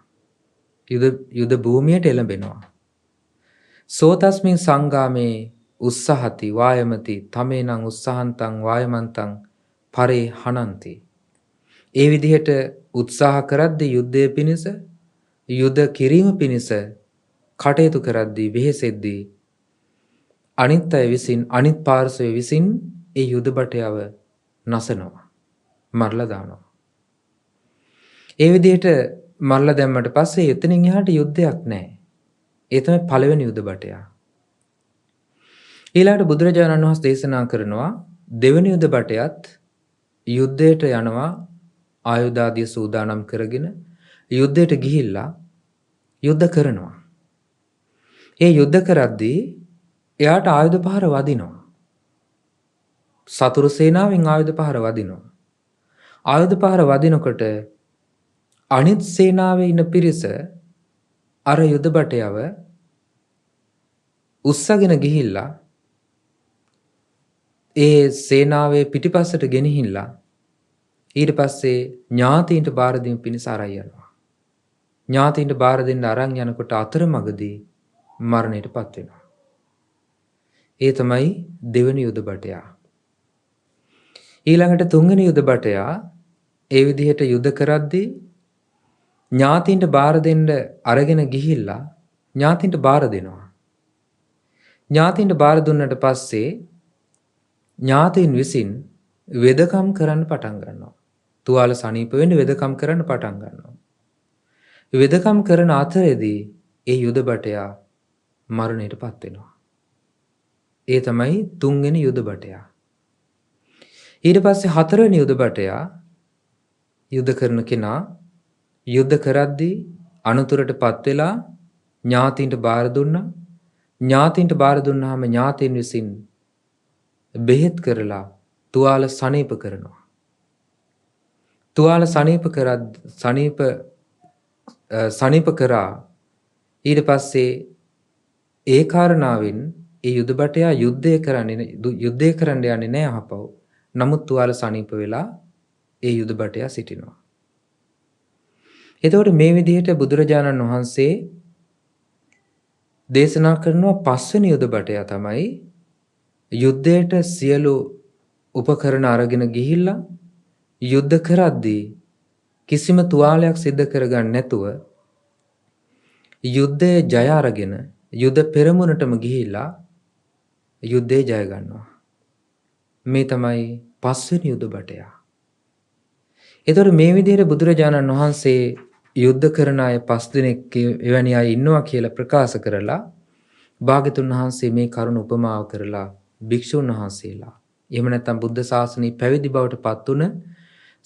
යුද භූමියට එළඹෙනවා. සෝතස්මින් සංගාමේ උත්සහති වායමති තමේනං උත්සහන්තං වායමන්තං පරේ හනන්ති. ඒ විදිහට උත්සාහ කරද්දී යුද්ධය පිණිස යුද කිරීම පිණිස කටයුතු කරද්දී වෙහෙසෙද්දී අනිත් අය විසින් අනිත් පාර්ශවය විසින් ඒ යුද බටයව නසනවා. මරලා දානවා. ඒ විදිහට මරලා දැම්මට පස්සේ එතනින් එහාට යුද්ධයක් නැහැ. ඒ තමයි පළවෙනි යුද බටයා. ඊළඟට බුදුරජාණන් වහන්සේ දේශනා කරනවා දෙවෙනි යුද බටයත් යුද්ධයට යනවා ආයුධාදිය සූදානම් කරගෙන යුද්ධයට ගිහිල්ලා යුද්ධ කරනවා. ඒ යුද්ධ කරද්දී එයාට ආයුධ පහර වදිනවා. සතුරු සේනාවෙන් ආයුධ පහර වදිනවා. ආයුධ පහර වදිනකොට අනිත් සේනාවේ ඉන්න පිරිස අර යුද බටයව උස්සගෙන ගිහිල්ලා ඒ සේනාවේ පිටිපස්සට ගෙනහිල්ලා ඊට පස්සේ ඥාතීන්ට බාර දීම පිණිස අරන් යනවා. ඥාතීන්ට බාර දෙන්න අරන් යනකොට අතරමඟදී මරණයටපත් වෙනවා. ඒ තමයි දෙවෙනි යුද බටයා. ඊළඟට තුන්වෙනි යුද බටයා ඒ විදිහට යුද කරද්දී ඥාතීන්ට බාර දෙන්න අරගෙන ගිහිල්ලා ඥාතීන්ට බාර දෙනවා. ඥාතීන්ට බාර දුන්නට පස්සේ ඥාතීන් විසින් වෙදකම් කරන්න පටන් ගන්නවා. තුවාල සනීප වෙන්න වෙදකම් කරන්න පටන් ගන්නවා. වෙදකම් කරන අතරේදී ඒ යුද බටයා මරණයටපත් වෙනවා. ඒ තමයි තුන්වෙනි යුද බටයා. ඊට පස්සේ හතරවෙනි යුද බටයා යුද කරන කෙනා යුද්ධ කරද්දී අනතුරටපත් වෙලා ඥාතීන්ට බාර දුන්නා. ඥාතීන්ට බාර දුන්නාම ඥාතීන් විසින් බෙහෙත් කරලා තුවාල සනීප කරනවා. තුවාල සනීප කරා ඊට පස්සේ ඒ කාරණාවෙන් ඒ යුද බටයා යුද්ධය කරන්න යන්නේ නැහැ අහපව්. නමුත් තුවාල සනීප වෙලා ඒ යුද බටයා සිටිනවා. එතකොට මේ විදිහට බුදුරජාණන් වහන්සේ දේශනා කරනවා පස්වෙනි යුද බටයා තමයි යුද්ධයට සියලු උපකරණ අරගෙන ගිහිල්ලා යුද්ධ කරද්දී කිසිම තුවාලයක් සිද්ධ කරගන්න නැතුව යුද්ධයේ ජය අරගෙන යුද පෙරමුණටම ගිහිල්ලා යුද්ධේ ජය ගන්නවා. මේ තමයි පස්වෙනි යුද බටයා. එතකොට මේ විදිහට බුදුරජාණන් වහන්සේ යුද්ධ කරන අය 5 දෙනෙක් එවැනි අය ඉන්නවා කියලා ප්‍රකාශ කරලා භාග්‍යතුන් වහන්සේ මේ කරුණ උපමාව කරලා භික්ෂුන් වහන්සේලා එහෙම නැත්නම් බුද්ධ ශාසනය පැවිදි බවට පත් වුණ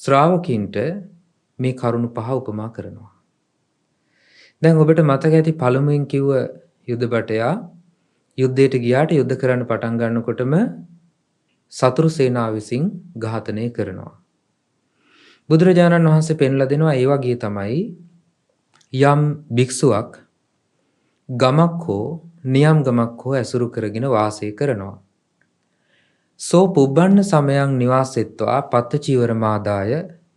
ශ්‍රාවකින්ට මේ කරුණ 5 උපමා කරනවා. දැන් ඔබට මතක ඇති පළමුවෙන් කිව්ව යුද බටයා යුද්ධයට ගියාට යුද්ධ කරන්න පටන් ගන්නකොටම සතුරු සේනාව විසින් ඝාතනය කරනවා. බුදුරජාණන් වහන්සේ පෙන්ලා දෙනවා ඒ වගේ තමයි යම් භික්ෂුවක් ගමක් හෝ නියම් ගමක් හෝ ඇසුරු කරගෙන වාසය කරනවා. සෝ පුබ්බන්න සමයං නිවාසෙත්වා පත්ත චීවර මාදාය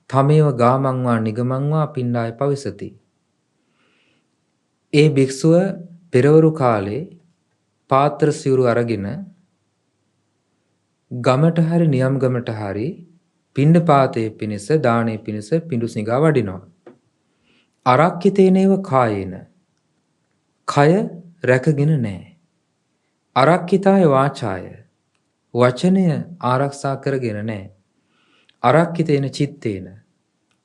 තමේව ගාමං වා නිගමං වා පිණ්ඩාය පවිසති. ඒ භික්ෂුව පෙරවරු කාලේ පාත්‍ර සිවුරු අරගෙන ගමට හරි නියම් ගමට හරි පිණ්ඩපාතයේ පිණිස දානයේ පිණිස පිඬු සිඟා වඩිනවා. අරක්කිතේනේව කායේන කය රැකගෙන නැහැ. අරක්කිතාය වාචාය වචනය ආරක්ෂා කරගෙන නැහැ. අරක්කිතේන චිත්තේන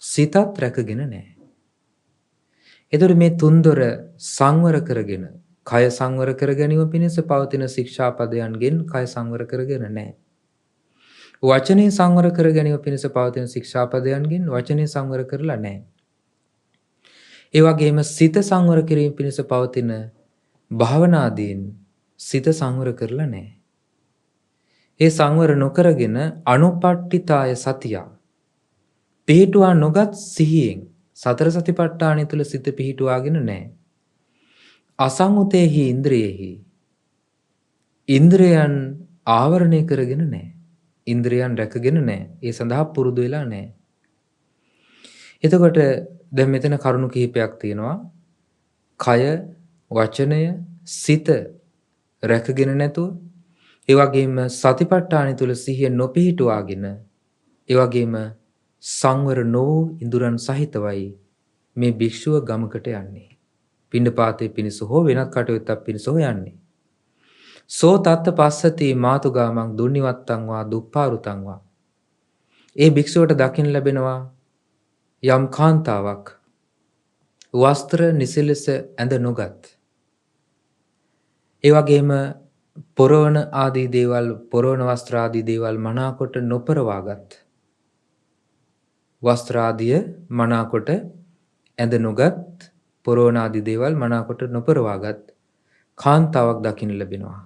සිතත් රැකගෙන නැහැ. එතකොට මේ තුන්දොර සංවර කරගෙන කය සංවර කර ගැනීම පිණිස පවතින ශික්ෂාපදයන්ගෙන් කය සංවර කරගෙන නැහැ. වචනේ සංවර කර ගැනීම පිණිස පවතින ශික්ෂාපදයන්ගෙන් වචනේ සංවර කරලා නැහැ. ඒ වගේම සිත සංවර කිරීම පිණිස පවතින භාවනාදීන් සිත සංවර කරලා නැහැ. ඒ සංවර නොකරගෙන අනුපට්ඨිතාය සතිය පිහිටුවා නොගත් සිහියෙන් සතර සතිපට්ඨානය තුල සිත පිහිටුවාගෙන නැහැ. අසංඋතේහි ඉන්ද්‍රියෙහි ඉන්ද්‍රයන් ආවරණය කරගෙන නැහැ. ඉන්ද්‍රයන් රැකගෙන නැහැ. ඒ සඳහා පුරුදු වෙලා නැහැ. එතකොට දැන් මෙතන කරුණු කිහිපයක් තියෙනවා. කය, වචනය, සිත රැකගෙන නැතුව, ඒ වගේම සතිපට්ඨානය තුල සිහිය නොපිහිටුවාගෙන, ඒ වගේම සංවර නොවූ ඉඳුරන් සහිතවයි මේ භික්ෂුව ගමකට යන්නේ. පිණ්ඩපාතේ පිණිස හෝ වෙනත් කටයුත්තක් පිණිස හෝ යන්නේ. සෝ තත්ත පස්සති මාතුගාමං දුන්නිවත්තං වා දුප්පාරුතං වා. ඒ භික්ෂුවට දකින්න ලැබෙනවා යම් කාන්තාවක් වස්ත්‍ර නිසිලස ඇඳ නොගත්, ඒ වගේම පොරවන ආදී දේවල්, පොරවන වස්ත්‍ර ආදී දේවල් මනාකොට නොපරවාගත්, වස්ත්‍ර ආදිය මනාකොට ඇඳ නොගත්, පොරවන ආදී දේවල් මනාකොට නොපරවාගත් කාන්තාවක් දකින්න ලැබෙනවා.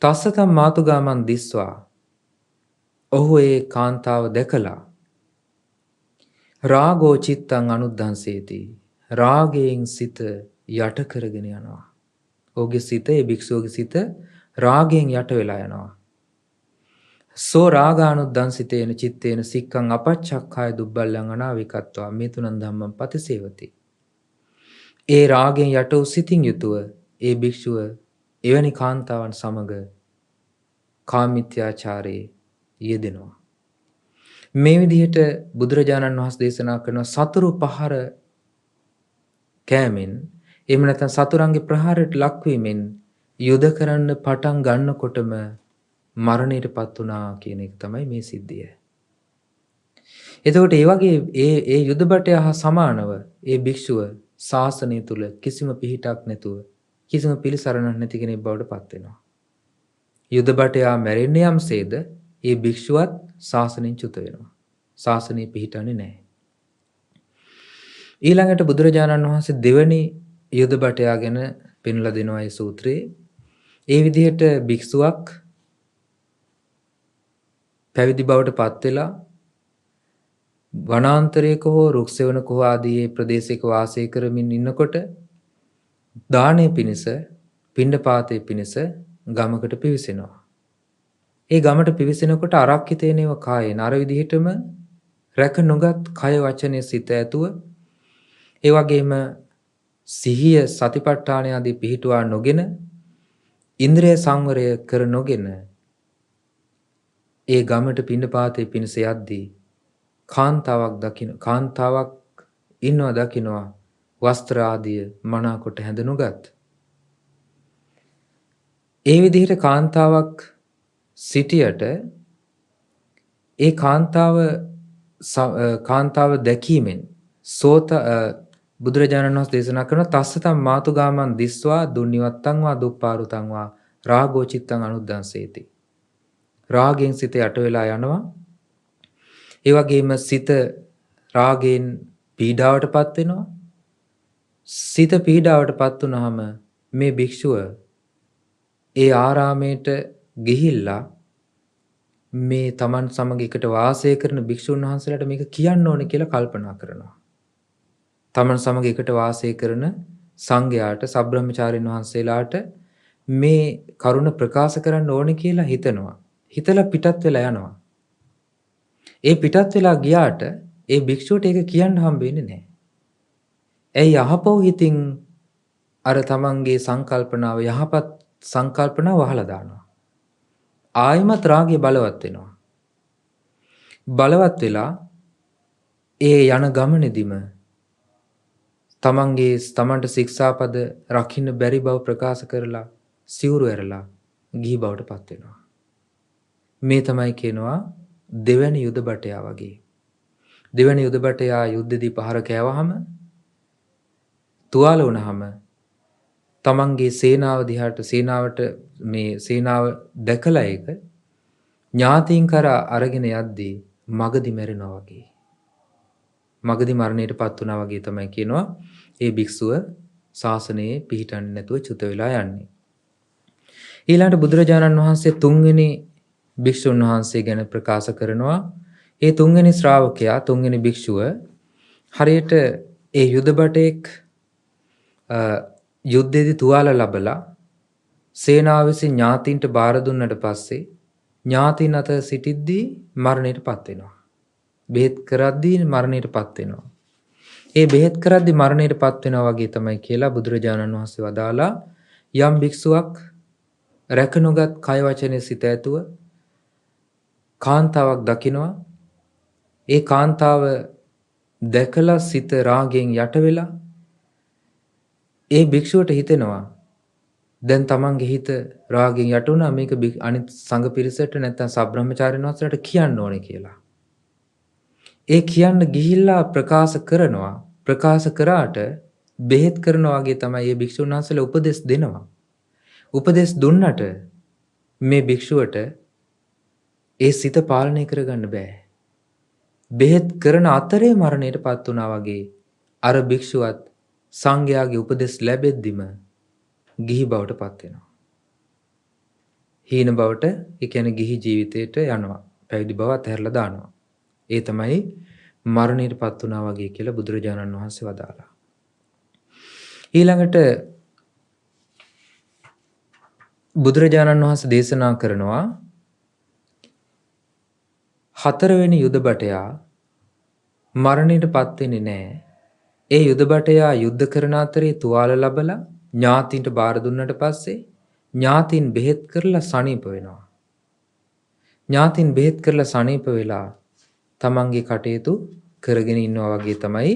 තස්සතම් මාතුගාමන් දිස්වා. ඔහු ඒ කාන්තාව දැකලා රාගෝ චිත්තං අනුද්ධංසේති. රාගයෙන් සිත යට කරගෙන යනවා. ඔහුගේ සිත, ඒ භික්ෂුවගේ සිත රාගයෙන් යට වෙලා යනවා. සෝ රාගානුද්ධංසිතේන චිත්තේන සික්ඛං අපච්චක්ඛාය දුබ්බල්ලං අනාවිකත්වා මේ තුනන් ධම්මං පතිසේවති. ඒ රාගයෙන් යට වූ සිතින් යුතුව ඒ භික්ෂුව එවැනි කාන්තාවන් සමග කාමිත්‍යාචාරයේ යෙදෙනවා. මේ විදිහට බුදුරජාණන් වහන්සේ දේශනා කරන සතුරු පහර කෑමෙන්, එහෙම නැත්නම් සතුරන්ගේ ප්‍රහාරයට ලක්වීමෙන් යුද කරන්න පටන් ගන්නකොටම මරණයටපත් වුණා කියන එක තමයි මේ සිද්ධිය. එතකොට ඒ වගේ ඒ යුද බටය හා සමානව ඒ භික්ෂුව ශාසනය තුල කිසිම පිහිටක් නැතුව, කිසිම පිළිසරණක් නැති කෙනෙක් බවට පත් වෙනවා. යුද බටයා මැරෙන්නේ යම්සේද ඒ භික්ෂුවත් ශාසනයෙන් චුත වෙනවා. ශාසනය පිහිටන්නේ නැහැ. ඊළඟට බුදුරජාණන් වහන්සේ දෙවැනි යුද බටයා ගැන පෙන්ලා දෙනවා ඒ සූත්‍රයේ. ඒ විදිහට භික්ෂුවක් පැවිදි බවට පත් වෙලා වනාන්තරයක හෝ රුක්සෙවණක හෝ ආදී ප්‍රදේශයක වාසය කරමින් ඉන්නකොට දානය පිණිස, පිණ්ඩපාතයේ පිණිස ගමකට පිවිසෙනවා. ඒ ගමට පිවිසෙනකොට අරක්කිතේනේව කායේන, අර විදිහටම රැක නොගත් කය වචනේ සිත ඇතුව, ඒ වගේම සිහිය සතිපට්ඨාන ආදී පිහිටුවා නොගෙන, ඉන්ද්‍රිය සංවරය කර නොගෙන ඒ ගමට පිණ්ඩපාතයේ පිණිස යද්දී කාන්තාවක් ඉන්නවා දකින්නවා වස්ත්‍ර ආදිය මනාකොට හැඳ නොගත්. ඒ විදිහට කාන්තාවක් සිටියට ඒ කාන්තාව දැකීමෙන් බුදුරජාණන් වහන්සේ දේශනා කරන තස්සතම් මාතුගාමන් දිස්වා දුන්නිවත්තං වා දුප්පාරුතං වා රාගෝ චිත්තං අනුද්ධංසේති. රාගයෙන් සිත යට වෙලා යනවා. ඒ වගේම සිත රාගයෙන් පීඩාවටපත් වෙනවා. සිත පීඩාවටපත් වුනහම මේ භික්ෂුව ඒ ආරාමයට ගිහිල්ලා මේ තමන් සමග එකට වාසය කරන භික්ෂුන් වහන්සේලාට මේක කියන්න ඕනේ කියලා කල්පනා කරනවා. තමන් සමග එකට වාසය කරන සංඝයාට සබ්‍රහ්මචාරින් වහන්සේලාට මේ කරුණ ප්‍රකාශ කරන්න ඕනේ කියලා හිතනවා. හිතලා පිටත් වෙලා යනවා. ඒ පිටත් වෙලා ගියාට ඒ භික්ෂුවට ඒක කියන්න හම්බෙන්නේ නැහැ. ඇයි යහපව හිතින් අර තමන්ගේ සංකල්පනාව යහපත් සංකල්පනාව වහලා දානවා. ආයිමත් රාගය බලවත් වෙනවා. බලවත් වෙලා ඒ යන ගමනේදීම තමන්ට ශික්ෂාපද රකින්න බැරි බව ප්‍රකාශ කරලා සිවුරු ඇරලා ගිහි බවට පත් වෙනවා. මේ තමයි කියනවා දෙවැනි යුද බටයා වගේ. දෙවැනි යුද බටයා යුද්ධෙදී පහර කෑවහම තුවාල වුණාම තමන්ගේ සේනාව දිහාට සේනාව දැකලා ඒක ඥාතීන් කරා අරගෙන යද්දී මගදී මැරෙනවා වගේ. මගදී මරණයට පත් වුණා වගේ තමයි කියනවා ඒ භික්ෂුව ශාසනයේ පිහිටන්නේ නැතුව චුත වෙලා යන්නේ. ඊළඟට බුදුරජාණන් වහන්සේ තුන්වෙනි භික්ෂුන් වහන්සේ ගැන ප්‍රකාශ කරනවා. ඒ තුන්වෙනි ශ්‍රාවකයා තුන්වෙනි භික්ෂුව හරියට ඒ යුද බටෙක් යුද්ධයේදී තුවාල ලැබලා සේනාව විසින් ඥාතීන්ට බාර දුන්නට පස්සේ ඥාතීන් අතර සිටිද්දී මරණයට පත් වෙනවා. බෙහෙත් කරද්දී මරණයට පත් වෙනවා. ඒ බෙහෙත් කරද්දී මරණයට පත් වෙනවා වගේ තමයි කියලා බුදුරජාණන් වහන්සේ වදාලා යම් භික්ෂුවක් රැකනොගත් කය වචනේ සිත ඇතුව කාන්තාවක් දකිනවා. ඒ කාන්තාව දැකලා සිත රාගයෙන් යට වෙලා ඒ භික්ෂුවට හිතෙනවා දැන් තමන්ගේ හිත රාගයෙන් යට වුණා මේක අනිත් සංඝ පිරිසට නැත්නම් සබ්‍රහ්මචාරින් වහන්සේලාට කියන්න ඕනේ කියලා. ඒ කියන්න ගිහිල්ලා ප්‍රකාශ කරනවා. ප්‍රකාශ කරාට බෙහෙත් කරනවා වගේ තමයි මේ භික්ෂුන් වහන්සේලා උපදෙස් දෙනවා. උපදෙස් දුන්නට මේ භික්ෂුවට ඒ සිත පාලනය කරගන්න බෑ. බෙහෙත් කරන අතරේ මරණයට පත් වුණා වගේ අර භික්ෂුවත් සංඝයාගේ උපදෙස් ලැබෙද්දිම ගිහි බවට පත් වෙනවා. හීන බවට, ඒ කියන්නේ ගිහි ජීවිතයට යනවා. පැවිදි බව අතහැරලා දානවා. ඒ තමයි මරණයට පත් වුණා වගේ කියලා බුදුරජාණන් වහන්සේ වදාළා. ඊළඟට බුදුරජාණන් වහන්සේ දේශනා කරනවා හතරවෙනි යුද බටයා මරණයට පත් වෙන්නේ නැහැ. ඒ යුද බටයා යුද්ධ කරන අතරේ තුවාල ලැබලා ඥාතින්ට බාර දුන්නට පස්සේ ඥාතින් බෙහෙත් කරලා සනීප වෙනවා. ඥාතින් බෙහෙත් කරලා සනීප වෙලා තමන්ගේ කටයුතු කරගෙන ඉන්නවා වගේ තමයි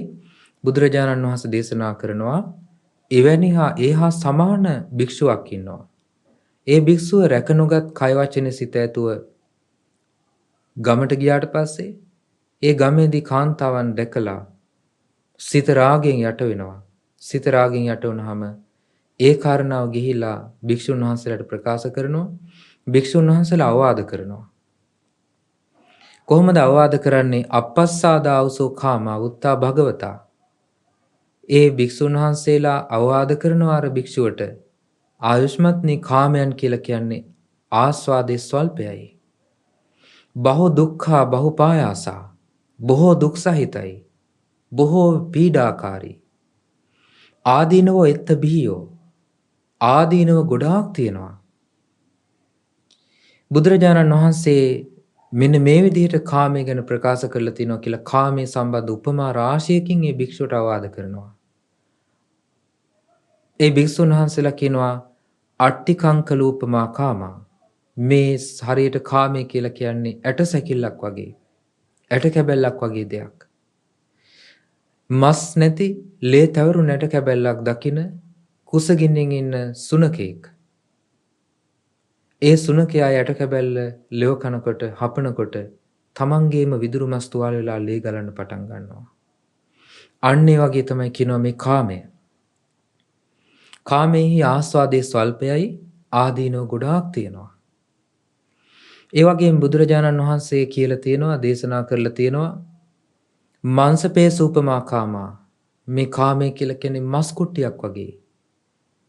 බුදුරජාණන් වහන්සේ දේශනා කරනවා. එවැනි ඒහා සමාන භික්ෂුවක් ඉන්නවා. ඒ භික්ෂුව රැක නොගත් කය වචනේ සිත ඇතුව ගමට ගියාට පස්සේ ඒ ගමේදී කාන්තාවන් දැකලා සිත රාගයෙන් යට වෙනවා. සිත රාගයෙන් යට වුනහම ඒ කාරණාව ගිහිලා භික්ෂුන් වහන්සේලාට ප්‍රකාශ කරනවා. භික්ෂුන් වහන්සේලා අවවාද කරනවා. කොහොමද අවවාද කරන්නේ? අපස්සාදාවසෝ කාමා උත්තා භගවතා. ඒ භික්ෂුන් වහන්සේලා අවවාද කරනවා අර භික්ෂුවට ආයුෂ්මත්නි කාමයන් කියලා කියන්නේ ආස්වාදේ ස්වල්පයයි. බහු දුක්ඛා බහු පායාසා. බොහෝ දුක් සහිතයි. බොහෝ පීඩාකාරී. ආදීනව එත්ත බිහියෝ. ආදීනව ගොඩාක් තියෙනවා. බුදුරජාණන් වහන්සේ මෙන්න මේ විදිහට කාමය ගැන ප්‍රකාශ කරලා තිනවා කියලා කාමයේ සම්බන්ධ උපමා රාශියකින් මේ භික්ෂුවට අවවාද කරනවා. ඒ භික්ෂුන් වහන්සේලා කියනවා අට්ටිකංකලූපමා කාමා. මේ හරියට කාමය කියලා කියන්නේ ඇට සැකිල්ලක් වගේ. ඇට කැබැල්ලක් වගේ දෙයක්. මස් නැති ලේ තවරු නැට කැබැල්ලක් දකින කුසගින්නෙන් ඉන්න සුනකෙක්. ඒ සුනකයා යට කැබැල්ල ලෙව කනකොට හපනකොට තමන්ගේම විදුරු මස් තුවාල වෙලා ලේ ගලන්න පටන් ගන්නවා. අන්න ඒ වගේ තමයි කියනවා මේ කාමය. කාමෙහි ආස්වාදයේ ස්වල්පයයි ආදීනව ගොඩාක් තියෙනවා. ඒ වගේම බුදුරජාණන් වහන්සේ කියලා තියෙනවා දේශනා කරලා තියෙනවා මාංශපේසූපමා කාමා. මේ කාමය කියලා කියන්නේ මස් කුට්ටියක් වගේ.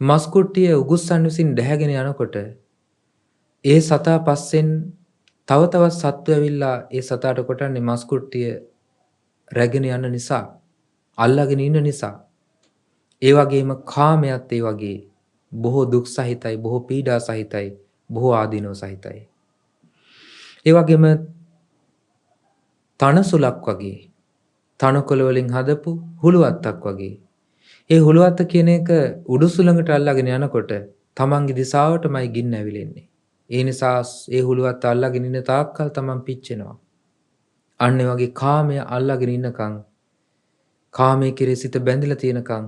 මස් කුට්ටිය උගුස්සන් විසින් දැහැගෙන යනකොට ඒ සතා පස්සෙන් තව තවත් සත්තු ඇවිල්ලා ඒ සතාට කොටන්නේ මස් කුට්ටිය රැගෙන යන නිසා අල්ලාගෙන ඉන්න නිසා. ඒ වගේම කාමයත් ඒ වගේ බොහෝ දුක් සහිතයි, බොහෝ පීඩා සහිතයි, බොහෝ ආදීනව සහිතයි. ඒ වගේම තනසුලක් වගේ, තනකොළ වලින් හදපු හුලුවත්තක් වගේ. ඒ හුලුවත්ත කියන එක උඩු සුළඟට අල්ලාගෙන යනකොට තමන්ගේ දිශාවටමයි ගින්න ඇවිලෙන්නේ. ඒ නිසා ඒ හුලුවත්ත අල්ලාගෙන ඉන්න තාක්කල් තමන් පිච්චෙනවා. අන්න ඒ වගේ කාමය අල්ලාගෙන ඉන්නකම්, කාමයේ කෙරේ සිත බැඳිලා තියෙනකම්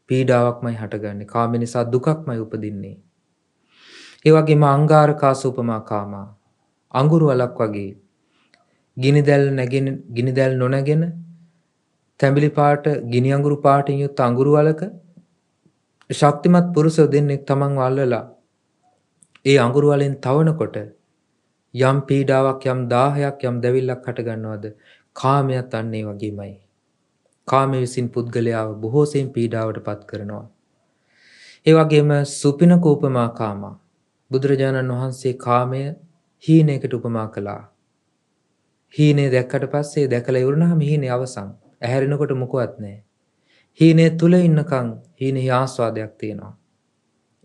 පීඩාවක්මයි හටගන්නේ. කාම නිසා දුකක්මයි උපදින්නේ. ඒ වගේම අංගාරකාස උපමා කාමා. අඟුරු වලක් වගේ ගිනිදැල් නොනැගෙන තැඹිලි පාට ගිනි අඟුරු පාටින් යුත් අඟුරු වලක ශක්තිමත් පුරුෂයෝ දෙන්නෙක් තමන්ව අල්ලලා ඒ අඟුරු වලෙන් තවනකොට යම් පීඩාවක්, යම් දාහයක්, යම් දැවිල්ලක් හට ගන්නවද? කාමයට අන්න ඒ වගේමයි. කාමයේ විසින් පුද්ගලයාව බොහෝ සෙයින් පීඩාවට පත් කරනවා. ඒ වගේම සුපිනක උපමා කාමා. බුදුරජාණන් වහන්සේ කාමය හීනයකට උපමා කළා. හීනේ දැක්කට පස්සේ දැකලා ඉවරනහම හීනේ අවසන්. ඇහැරෙනකොට මොකවත් නැහැ. හීනේ තුල ඉන්නකම් හීනේ ආස්වාදයක් තියෙනවා.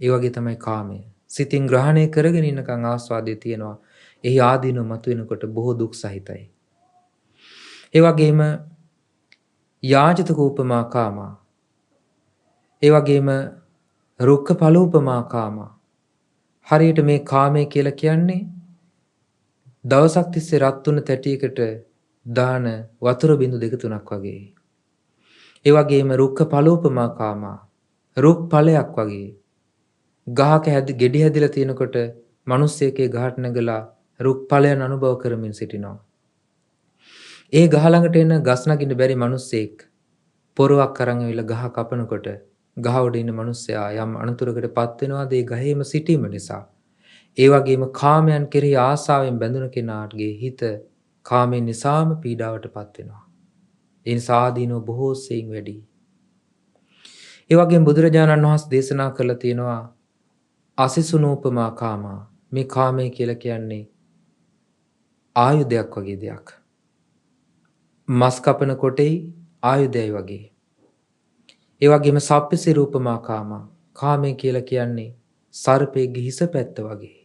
ඒ වගේ තමයි කාමය. සිතින් ග්‍රහණය කරගෙන ඉන්නකම් ආස්වාදය තියෙනවා. එහි ආදීනව මතුවෙනකොට බොහෝ දුක් සහිතයි. ඒ වගේම යාජිතක උපමා කාමා. ඒ වගේම රුක්ක ඵලෝපමා කාමා. හරියට මේ කාමය කියලා කියන්නේ දවසක් තිස්සේ රත් වුණ තැටියකට දාන වතුර බිඳු දෙක තුනක් වගේ. ඒ වගේම රුක්ක ඵලෝපමා කාමා. රුක් ඵලයක් වගේ. ගහක ගෙඩි හැදිලා තියෙනකොට මිනිස්සෙක්ගේ ගහට නැගලා රුක් ඵලයන් අනුභව කරමින් සිටිනවා. ඒ ගහ ළඟට එන ගස් නගින්න බැරි මිනිස්සෙක් පොරවක් අරන් ඇවිල්ලා ගහ කපනකොට ගහ උඩ ඉන්න මිනිස්සයා යම් අනතුරකට පත් වෙනවාද ඒ ගහේම සිටීම නිසා. ඒ වගේම කාමයන් කෙරෙහි ආසාවෙන් බැඳුන කෙනාගේ හිත කාමයෙන් නිසාම පීඩාවට පත් වෙනවා. ඒ නිසා ආදීනව බොහෝ සෙයින් වැඩි. ඒ වගේම බුදුරජාණන් වහන්සේ දේශනා කළා තියෙනවා අසිසුනෝපමා කාමා. මේ කාමය කියලා කියන්නේ ආයුධයක් වගේ දෙයක්. මස් කපන කොටෙයි ආයුධයයි වගේ. ඒ වගේම සප්පසි රූපමා කාමා. කාමය කියලා කියන්නේ සර්පයේ හිස පැත්ත වගේ.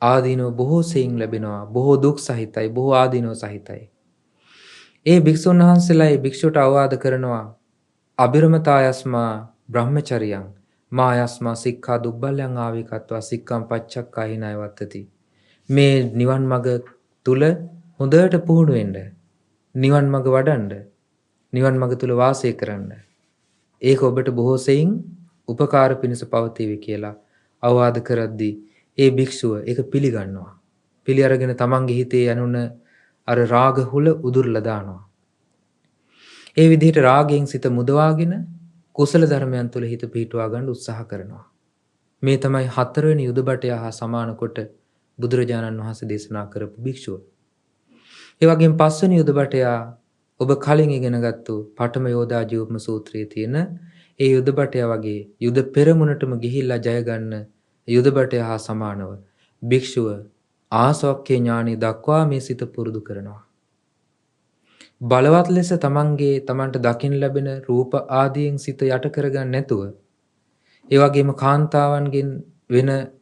ආදීනව බොහෝ සෙයින් ලැබෙනවා. බොහෝ දුක් සහිතයි, බොහෝ ආදීනව සහිතයි. ඒ භික්ෂුන් වහන්සේලා ඒ භික්ෂුවට අවවාද කරනවා අබිරමතායස්මා බ්‍රහ්මචරියං මායස්මා සික්ඛා දුබ්බලයන් ආවේකත්වා සික්ඛම් පච්චක්ඛාහිනය වත්තති. මේ නිවන් මඟ තුල හොඳට පුහුණු වෙන්න. නිවන් මඟ වඩන්න. නිවන් මඟ තුල වාසය කරන්න. ඒක ඔබට බොහෝ සෙයින් උපකාර පිණිස පවතිවි කියලා අවවාද කරද්දී ඒ භික්ෂුව ඒක පිළිගන්නවා. පිළි අරගෙන තමන්ගේ හිතේ යනුන අර රාග හුල උදුරලා දානවා. ඒ විදිහට රාගයෙන් සිත මුදවාගෙන කුසල ධර්මයන් තුළ හිත පිහිටුවා ගන්න උත්සාහ කරනවා. මේ තමයි හතරවෙනි යුදබටය හා සමාන කොට බුදුරජාණන් වහන්සේ දේශනා කරපු භික්ෂුව. ඒ වගේම පස්වෙනි යුදබටය ඔබ කලින් ඉගෙනගත්තු පඨම යෝධා ජීවම සූත්‍රයේ තියෙන ඒ යුදබටය වගේ යුද පෙරමුණටම ගිහිල්ලා ජය ගන්න යුදබටය හා සමානව භික්ෂුව ආසවක්ඛේ ඥානෙ දක්වා මේ සිත පුරුදු කරනවා. බලවත් ලෙස තමන්ට දකින්න ලැබෙන රූප ආදියෙන් සිත යට කරගන්න නැතුව ඒ වගේම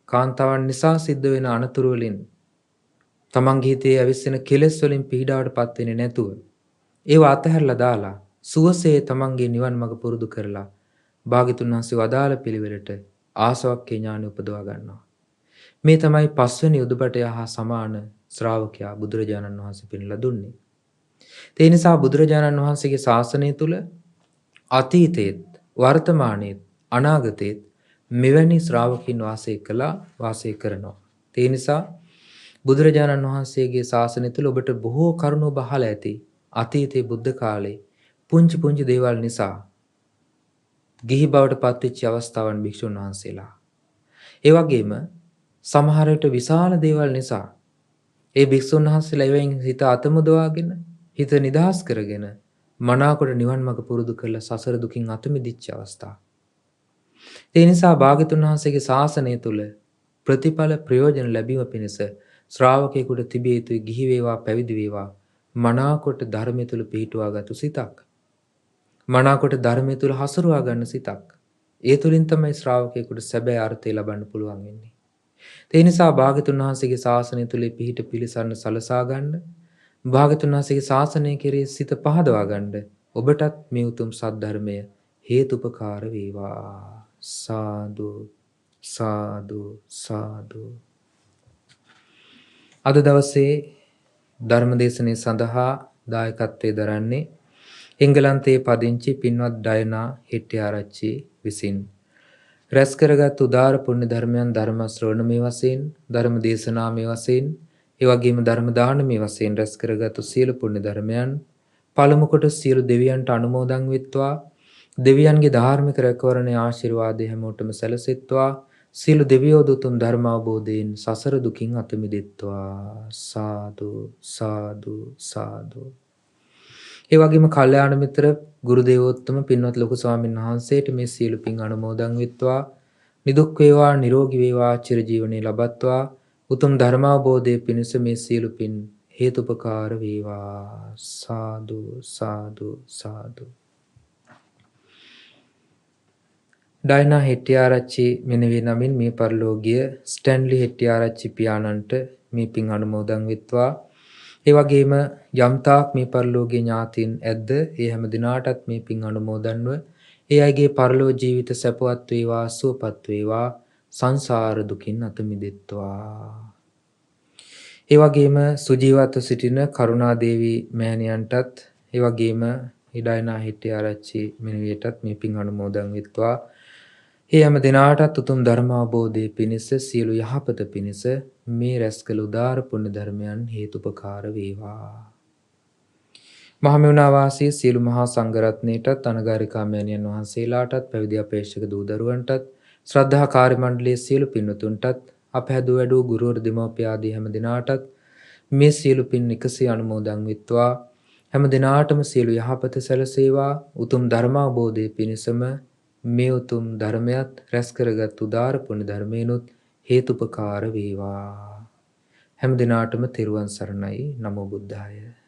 කාන්තාවන් නිසා සිද්ධ වෙන අනතුරු වලින් තමන්ගේ හිතේ ඇවිස්සෙන කෙලෙස් වලින් පීඩාවටපත් වෙන්නේ නැතුව ඒව අතහැරලා දාලා සුවසේ තමන්ගේ නිවන් මඟ පුරුදු කරලා භාග්‍යතුන් වහන්සේ වදාළ පිළිවෙලට ආසවක්ඛේ ඥානෙ උපදවා ගන්නවා. මේ තමයි පස්වෙනි යුදබටය හා සමාන ශ්‍රාවකයා බුදුරජාණන් වහන්සේ පෙන්ලා දුන්නේ. ඒ නිසා බුදුරජාණන් වහන්සේගේ ශාසනය තුල අතීතයේත් වර්තමානයේත් අනාගතයේත් මෙවැනි ශ්‍රාවකින් වාසය කරනවා. ඒ නිසා බුදුරජාණන් වහන්සේගේ ශාසනය තුල ඔබට බොහෝ කරුණු බහලා ඇති. අතීතයේ බුද්ධ කාලේ පුංචි දේවල් නිසා ගිහි බවට පත්වෙච්ච අවස්ථාවන් භික්ෂුන් වහන්සේලා. ඒ වගේම සමහර විට විශාල දේවල් නිසා ඒ භික්ෂුන් වහන්සේලා එවෙන් හිත අතමුදවාගෙන හිත නිදහස් කරගෙන මනාකොට නිවන් මඟ පුරුදු කරලා සසර දුකින් අත මිදිච්ච අවස්ථා. ඒ නිසා භාග්‍යතුන් වහන්සේගේ ශාසනය තුල ප්‍රතිඵල ප්‍රයෝජන ලැබීම පිණිස ශ්‍රාවකයෙකුට තිබිය යුතු ගිහි වේවා පැවිදි වේවා මනාකොට ධර්මය තුල පිහිටුවාගත්තු සිතක්. මනාකොට ධර්මයේ තුල හසුරුවා ගන්න සිතක්. ඒ තුලින් තමයි ශ්‍රාවකයෙකුට සැබෑ අර්ථය ලබන්න පුළුවන් වෙන්නේ. ඒ නිසා භාග්‍යතුන් වහන්සේගේ ශාසනය තුල පිහිට පිළිසරණ සලසා ගන්න, භාග්‍යතුන් වහන්සේගේ ශාසනය කෙරෙහි සිත පහදවා ගන්න ඔබටත් මේ උතුම් සද්ධර්මය හේතුපකාර වේවා. සාදු සාදු සාදු. අද දවසේ ධර්මදේශනය සඳහා දායකත්වයේ දරන්නේ එංගලන්තයේ පදිංචි පින්වත් ඩයනා හෙට්ටිආරච්චි විසින් රැස් කරගත් උදාර පුණ්‍ය ධර්මයන් ධර්ම ශ්‍රවණමේ වශයෙන්, ධර්ම දේශනාමේ වශයෙන්, ඒ වගේම ධර්ම දානමේ වශයෙන් රැස් කරගත් සියලු පුණ්‍ය ධර්මයන් පළමු කොට සියලු දෙවියන්ට අනුමෝදන් වෙත්වා. දෙවියන්ගේ ධාර්මික රැකවරණේ ආශිර්වාදය හැමෝටම සැලසෙත්වා. සියලු දෙවියෝ දුතුම් ධර්ම අවබෝධයෙන් සසර දුකින් අත මිදෙත්වා. සාදු සාදු සාදු. ඒ වගේම කල්යාණ මිත්‍ර ගුරු දේවෝත්තම පින්වත් ලොකු ස්වාමීන් වහන්සේට මේ සියලු පින් අනුමෝදන් වෙත්වා. නිදුක් වේවා නිරෝගී වේවා චිරජීවනයේ ලබත්වා. උතුම් ධර්මාවබෝධයේ පිණිස මේ සියලු පින් හේතුපකාර වේවා. සාදු සාදු සාදු. ඩයනා හෙට්ටිආරච්චි මෙනවේ නමින් මේ පරලෝකීය ස්ටැන්ලි හෙට්ටිආරච්චි පියාණන්ට මේ පින් අනුමෝදන් වෙත්වා. ඒ වගේම යම්තාක් මේ පරලෝකීය ඥාතීන් ඇද්ද ඒ හැම දිනාටත් මේ පින් අනුමෝදන්ව ඒ අයගේ පරලෝක ජීවිත සැපවත් වේවා සුවපත් වේවා සංසාර දුකින් අත මිදෙත්වා. ඒ වගේම සුජීවත්ව සිටින කරුණාදේවි මෑණියන්ටත් ඒ වගේම ඩයනා හෙට්ටිආරච්චි මෙනවියටත් මේ පින් අනුමෝදන් වෙත්වා. ඒ හැම දිනාටත් උතුම් ධර්ම අවබෝධයේ පිණිස සියලු යහපත පිණිස මේ රැස් කළ උදාර පුණ්‍ය ධර්මයන් හේතුපකාර වේවා. මහමෙවුනා වාසී සියලු මහා සංඝරත්නයටත් අනගාരികා මෑණියන් වහන්සේලාටත් පැවිදි අපේක්ෂක දූ දරුවන්ටත් ශ්‍රද්ධා කාර්ය මණ්ඩලයේ සියලු පින්වතුන්ටත් අප හැදූ වැඩූ ගුරුවරු දෙමව්පිය ආදී හැම දිනාටත් මේ සියලු පින් එකසේ අනුමෝදන් වෙත්වා. හැම දිනාටම සියලු යහපත සැලසේවා. උතුම් ධර්ම අවබෝධයේ පිණිසම මේ උතුම් ධර්මයත් රැස් කරගත් උදාර පුණ්‍ය ධර්මයනොත් හේතුපකාර වේවා. හැම දිනාටම තෙරුවන් සරණයි. නමෝ බුද්ධාය.